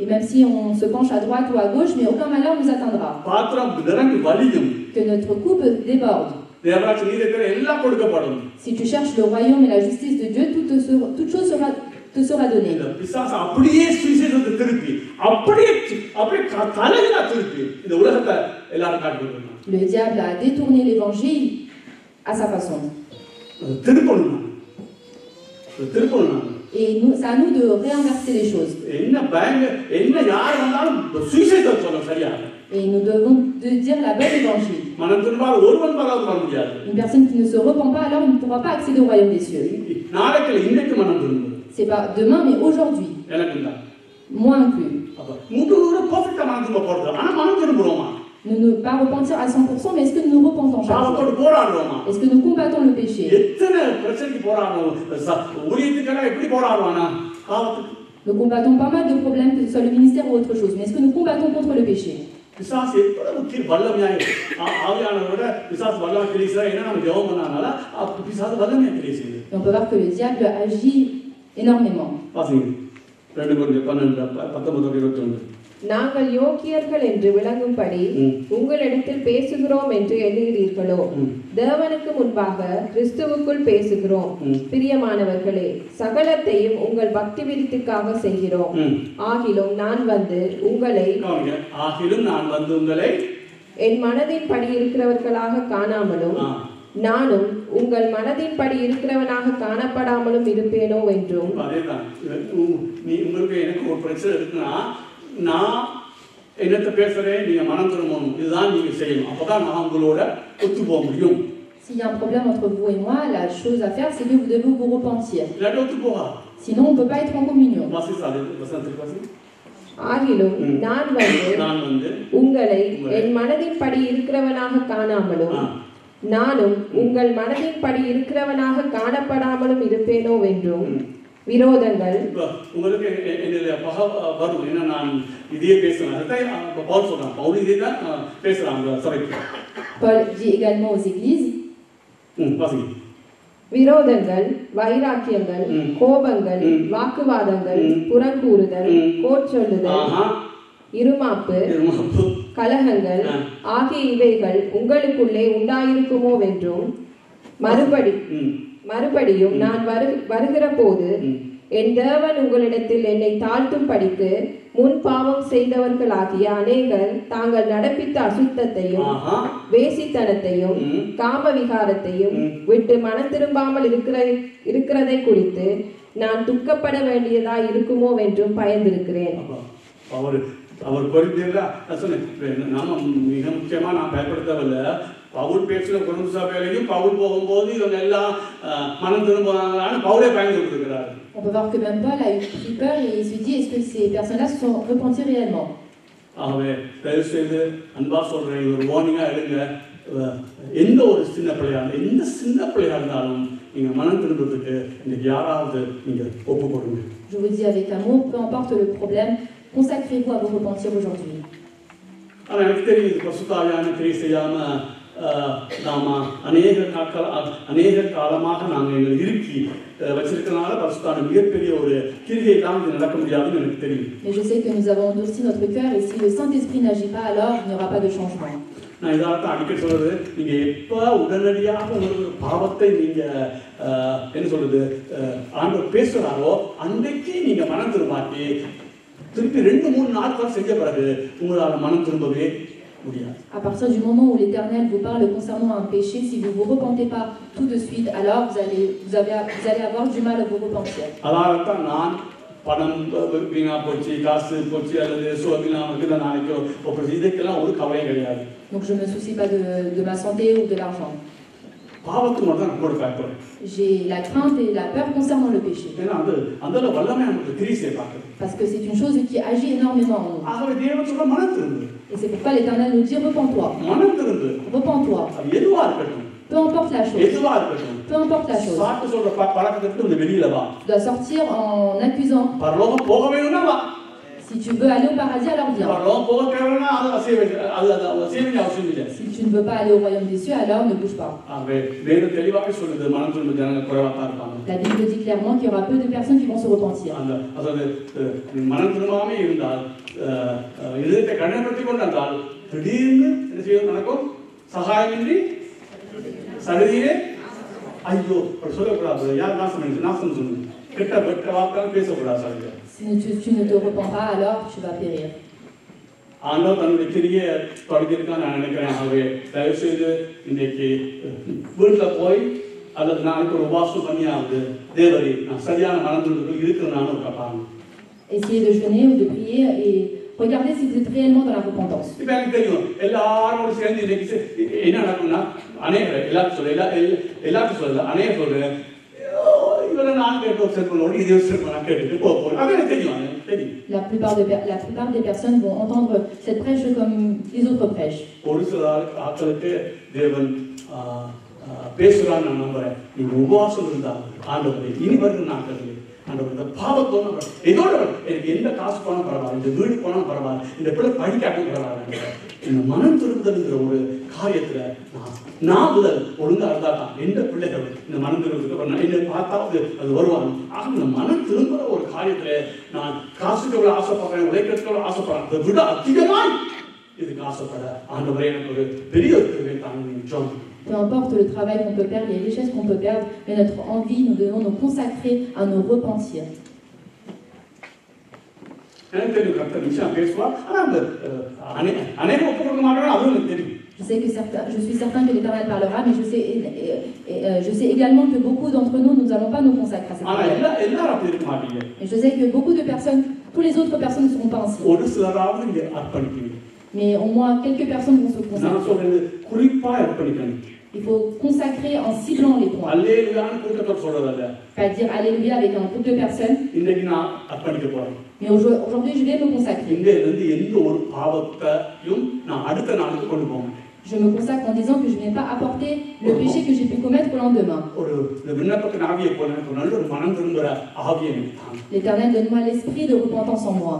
Et même si on se penche à droite ou à gauche, mais aucun malheur nous atteindra. Que notre coupe déborde. Si tu cherches le royaume et la justice de Dieu, toute chose te sera donnée. Le diable a détourné l'évangile à sa façon. Et c'est à nous de réinverser les choses. Et nous devons dire la bonne évangile. Une personne qui ne se repent pas, alors il ne pourra pas accéder au royaume des cieux. C'est pas demain, mais aujourd'hui. Moi inclus. Ne pas repentir à 100%, mais est-ce que nous nous repentons chaque jour? Est-ce que nous combattons le péché? Nous combattons pas mal de problèmes, que ce soit le ministère ou autre chose, mais est-ce que nous combattons contre le péché? Et on peut voir que le diable agit énormément. நாங்கள் யோக்கியர்கள் என்று விளங்கும்படி உங்களிடத்தில் பேசுகிறோம் என்று எண்ணுகிறீர்களோ? தேவனுக்கு முன்பாக கிறிஸ்துவுக்குள் பேசுகிறோம். பிரியமானவர்களே, சகலத்தையும் உங்கள் பக்தி விருத்திக்காக செய்கிறோம். ஆகிலும் நான் வந்து உங்களை என் மனதின் படி இருக்கிறவர்களாக காணாமலும் நானும் உங்கள் மனதின் படி இருக்கிறவனாக காணப்படாமலும் இருப்பேனோ என்றும். எனக்கு ஒரு பிரச்சனை இருக்குன்னா நான் என்னத்தை பேசுறேன், நீங்க மனம் திரும்பணும், இதுதான் நீங்க செய்யணும். அப்பதான் நான் உங்களோட ஒத்து போக முடியும். S'il y a un problème entre vous et moi, la chose à faire, c'est que vous devez vous repentir. Sinon, on ne peut pas être en communion. ஆகிலும் நான் வந்து உங்களை என் மனதின் படி இருக்கிறவனாக காணாமலும் நானும் உங்கள் மனதின் படி இருக்கிறவனாக காணப்படாமலும் இருப்பேனோ என்றும். விரோதங்கள் உங்களுக்கு வரும் என்ன நான் இதையே பேசுறேன். பவுல் சொல்றான், பவுல் இதே தான் பேசுறாங்க சபைக்கு. Paul dit également aux églises. விரோதங்கள், வைராக்கியங்கள், கோபங்கள், வாக்குவாதங்கள், புறங்கூறுதல், கோட்சொல்லுதல், இருமாப்பு, கலகங்கள் ஆகிய இவைகள் உங்களுக்குள்ளே உண்டாயிருக்குமோ என்றும். மறுபடியும் நான் வருகிற போது என் தேவன் உங்களிடத்தில் என்னை தாழ்த்தும் படிக்கு முன் பாவம் செய்தவர்களாகிய அநேகர் தாங்கள் நடப்பித்த அசுத்தத்தையும் வேசித்தனத்தையும் காம விகாரத்தையும் விட்டு மனம் திரும்பாமல் இருக்கிறதை குறித்து நான் துக்கப்பட வேண்டியதா இருக்குமோ என்றும் பயந்திருக்கிறேன். அவர் கொரிந்தியர்ல சொன்னேன், நாம மிக முக்கியமா நான் பயப்படுத்தவில்லை. பவுல் பேசுகிற கொரிந்து சபையிலையும் பவுல் போகும்போது இவங்க எல்லாம் மனம் திரும்புவாங்களான்னு பவுலே பயந்து இருக்கிறார். On peut voir que même Paul a eu peur et il se dit, est-ce que ces personnes-là se sont repenties réellement? ஆகவே தயவு செய்து அன்பா சொல்றேன், ஒரு வார்னிங்கா எடுங்க. எந்த ஒரு சின்ன பிள்ளையா இருந்தாலும் நீங்க மனம் திரும்புறதுக்கு இன்னைக்கு யாராவது நீங்க ஒப்பு கொடுங்க. Je vous dis avec amour, peu importe le problème, consacrez-vous à vous repentir aujourd'hui. ஆனா எனக்கு தெரியுது பசுத்தாவியான கிரியை செய்யாம நாம அநேக காலமாக நாங்கள் எங்களை இறுக்கி வச்சிருக்கிறதுனால பசுத்தான மிகப்பெரிய ஒரு கிரியை தான் இது நடக்க முடியாதுன்னு எனக்கு தெரியும். Mais je sais que nous avons endurci notre cœur et si le Saint-Esprit n'agit pas, alors il n'y aura pas de changement. நான் இதாத்தான் அடிக்கடி சொல்றது, நீங்க எப்ப உடனடியாக உங்களுக்கு பாவத்தை நீங்க என்ன சொல்றது ஆண்டவர் பேசுறாரோ அன்றைக்கு நீங்க மனம் திரும்பாட்டி திருப்பி 2-3 நாட்கள் செஞ்ச பிறகு உங்களால மனம் திரும்பவே முடியாது. À partir du moment où l'Éternel vous parle concernant un péché, si vous ne vous repentez pas tout de suite, alors vous allez avoir du mal à vous repentir. அதான் நான் பணம் வீணா போச்சு, காசு போச்சு அல்லது சோதனை நாளைக்கோ இதுக்கெல்லாம் ஒரு கவலை கிடையாது. Donc je ne me soucie pas de ma santé ou de l'argent. பாவத்துக்கு மட்டும் நான் கூட பயப்படுறேன். J'ai la crainte et la peur concernant le péché. ஏன்னா அந்த வல்லமை நமக்கு கிரியை பார்க்குது. Parce que c'est une chose qui agit énormément en nous. ஆகவே தேவன் சொல்ற மனம் திரும்பு. Et c'est pourquoi l'Éternel nous dit repens-toi. மனம் திரும்பு. Repens-toi. எதுவா இருக்கட்டும். Peu importe la chose. எதுவா இருக்கட்டும். Peu importe la chose. சாக்கு சொல்ற பழக்கத்துக்கு இந்த வெளியில வா. Tu dois sortir en accusant. பரலோகம் போக வேணும்னா வா. Si tu veux aller au paradis, alors viens. பரலோகம் போக தேவைன்னா அது சேவை அவசியம் இல்லை. Si tu ne veux pas aller au royaume des cieux, alors ne bouge pas. ஆகவே வேறு தெளிவாக சொல்லுது மனம் திரும்ப ஜனங்க குறைவா தான் இருப்பாங்க. La Bible dit clairement qu'il y aura peu de personnes qui vont se repentir. அதாவது மனம் திரும்பாமே இருந்தால் இதயத்தை கண்ணப்படுத்திக் கொண்டால் திடீர்னு என்ன செய்யும் நடக்கும், சகாயமின்றி சடுதியே ஐயோ சொல்லக்கூடாது, யார் நாசம் சொல்லுங்க, கெட்ட வார்த்தை பேசக்கூடாது sir. Si tu ne te repens pas, alors tu vas périr. ஆண்டவர் தன்னுடைய கிரியை தொடங்கியிருக்கான்னு நான் நினைக்கிறேன். ஆகவே தயவு செய்து இன்னைக்கு வீட்டில் போய் அல்லது நாளைக்கு ஒரு உபாசம் பண்ணியாவது தேவரி நான் சரியான மனதில் இருக்கிறேன்னு ஒரு பாருங்க. Essayez de jeûner ou de prier et regardez si vous êtes réellement dans la repentance. இப்போ எனக்கு தெரியும் எல்லாரும் சேர்ந்து இன்னைக்கு என்ன நடக்கும்னா எல்லாரும் சொல்லல அநேகர் சொல்றேன் இவரை நான் கேட்டு ஒரு செல்வனோடு இதே செல்வனா கேட்டுட்டு போகிறேன். அது எனக்கு தெரியும். La plupart des personnes vont entendre cette prêche comme les autres prêches. ஒரு சில ஆட்களுக்கு தேவன் பேசுறான்னு நான் நம்புறேன். நீங்க உபவாசம் இருந்தா ஆண்டவரே இனி வருகிற நாட்களில் ஆண்டவர் இந்த பாவத்தோட இதோட எனக்கு எந்த காசு போனாலும் பரவாயில்ல, இந்த வீடு போனாலும் பரவாயில்ல, இந்த பிள்ளை படிக்காட்டும் பரவாயில்ல, இந்த மனம் திரும்புதல்ங்கிற ஒரு காரியத்துல நான் முதல் ஒழுங்கா இருந்தா தான் எந்த பிள்ளைகள் இந்த மனம் திரும்புறதுக்கு என்ன பார்த்தாவது அது வருவாங்க. ஆக இந்த மனம் திரும்புற ஒரு காரியத்துல நான் காசுக்கு எவ்வளவு ஆசைப்படுறேன், உழைக்கிறதுக்கு எவ்வளவு ஆசைப்படுறேன், அதை விட அதிகமாய் இதுக்கு ஆசைப்பட ஆண்டவரே எனக்கு ஒரு பெரிய ஒரு தாங்க. Peu importe le travail qu'on peut perdre, les richesses qu'on peut perdre, mais notre envie, nous devons nous consacrer à nous repentir. Je suis certain que l'Éternel parlera, mais je sais également que beaucoup d'entre nous n'allons pas nous consacrer à cette prière. Et je sais que beaucoup de personnes, toutes les autres personnes ne seront pas ainsi. Mais au moins quelques personnes vont se consacrer. Il faut consacrer en ciblant les points. Pas dire Alléluia avec un groupe de personnes. Mais aujourd'hui, je vais me consacrer. Je me consacre en disant que je ne vais pas apporter le péché que j'ai pu commettre au lendemain. L'Éternel, donne-moi l'esprit de repentance en moi.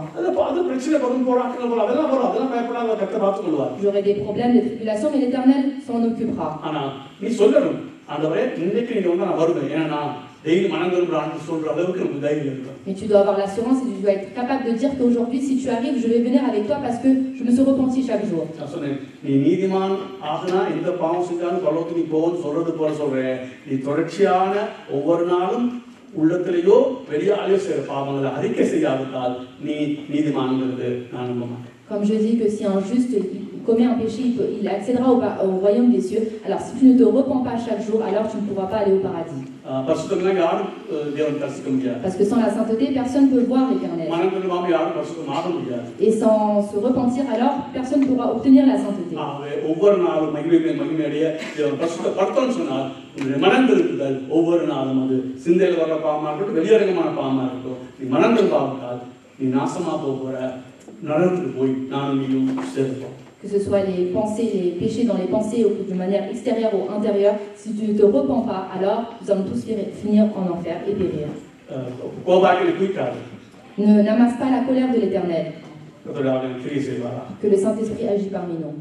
J'aurai des problèmes, des tribulations, mais l'Éternel s'en occupera. Mais tu dois avoir l'assurance et tu dois être capable de dire qu'aujourd'hui, si tu arrives, je vais venir avec toi parce que je me suis repenti chaque jour. உள்ளத்திலேயோ வெளியாலேயோ செய்கிற பாவங்களை அறிக்கை செய்யாவிட்டால் நீ நீதிமான்கிறது நான் நம்ப மாட்டேன். Comme je dis que si un juste commet un péché, il accédera au royaume des cieux. Alors si tu ne te repens pas chaque jour, alors tu ne pourras pas aller au paradis. Parce que sans la sainteté, personne ne peut voir l'Éternel. Et sans se repentir, alors personne ne pourra obtenir la sainteté. Que ce soit les pensées, les péchés dans les pensées ou de manière extérieure ou intérieure, si tu ne te repens pas, alors nous allons tous finir en enfer et périr. Ne n'amasse pas la colère de l'Éternel. Que le Saint-Esprit agit parmi nous.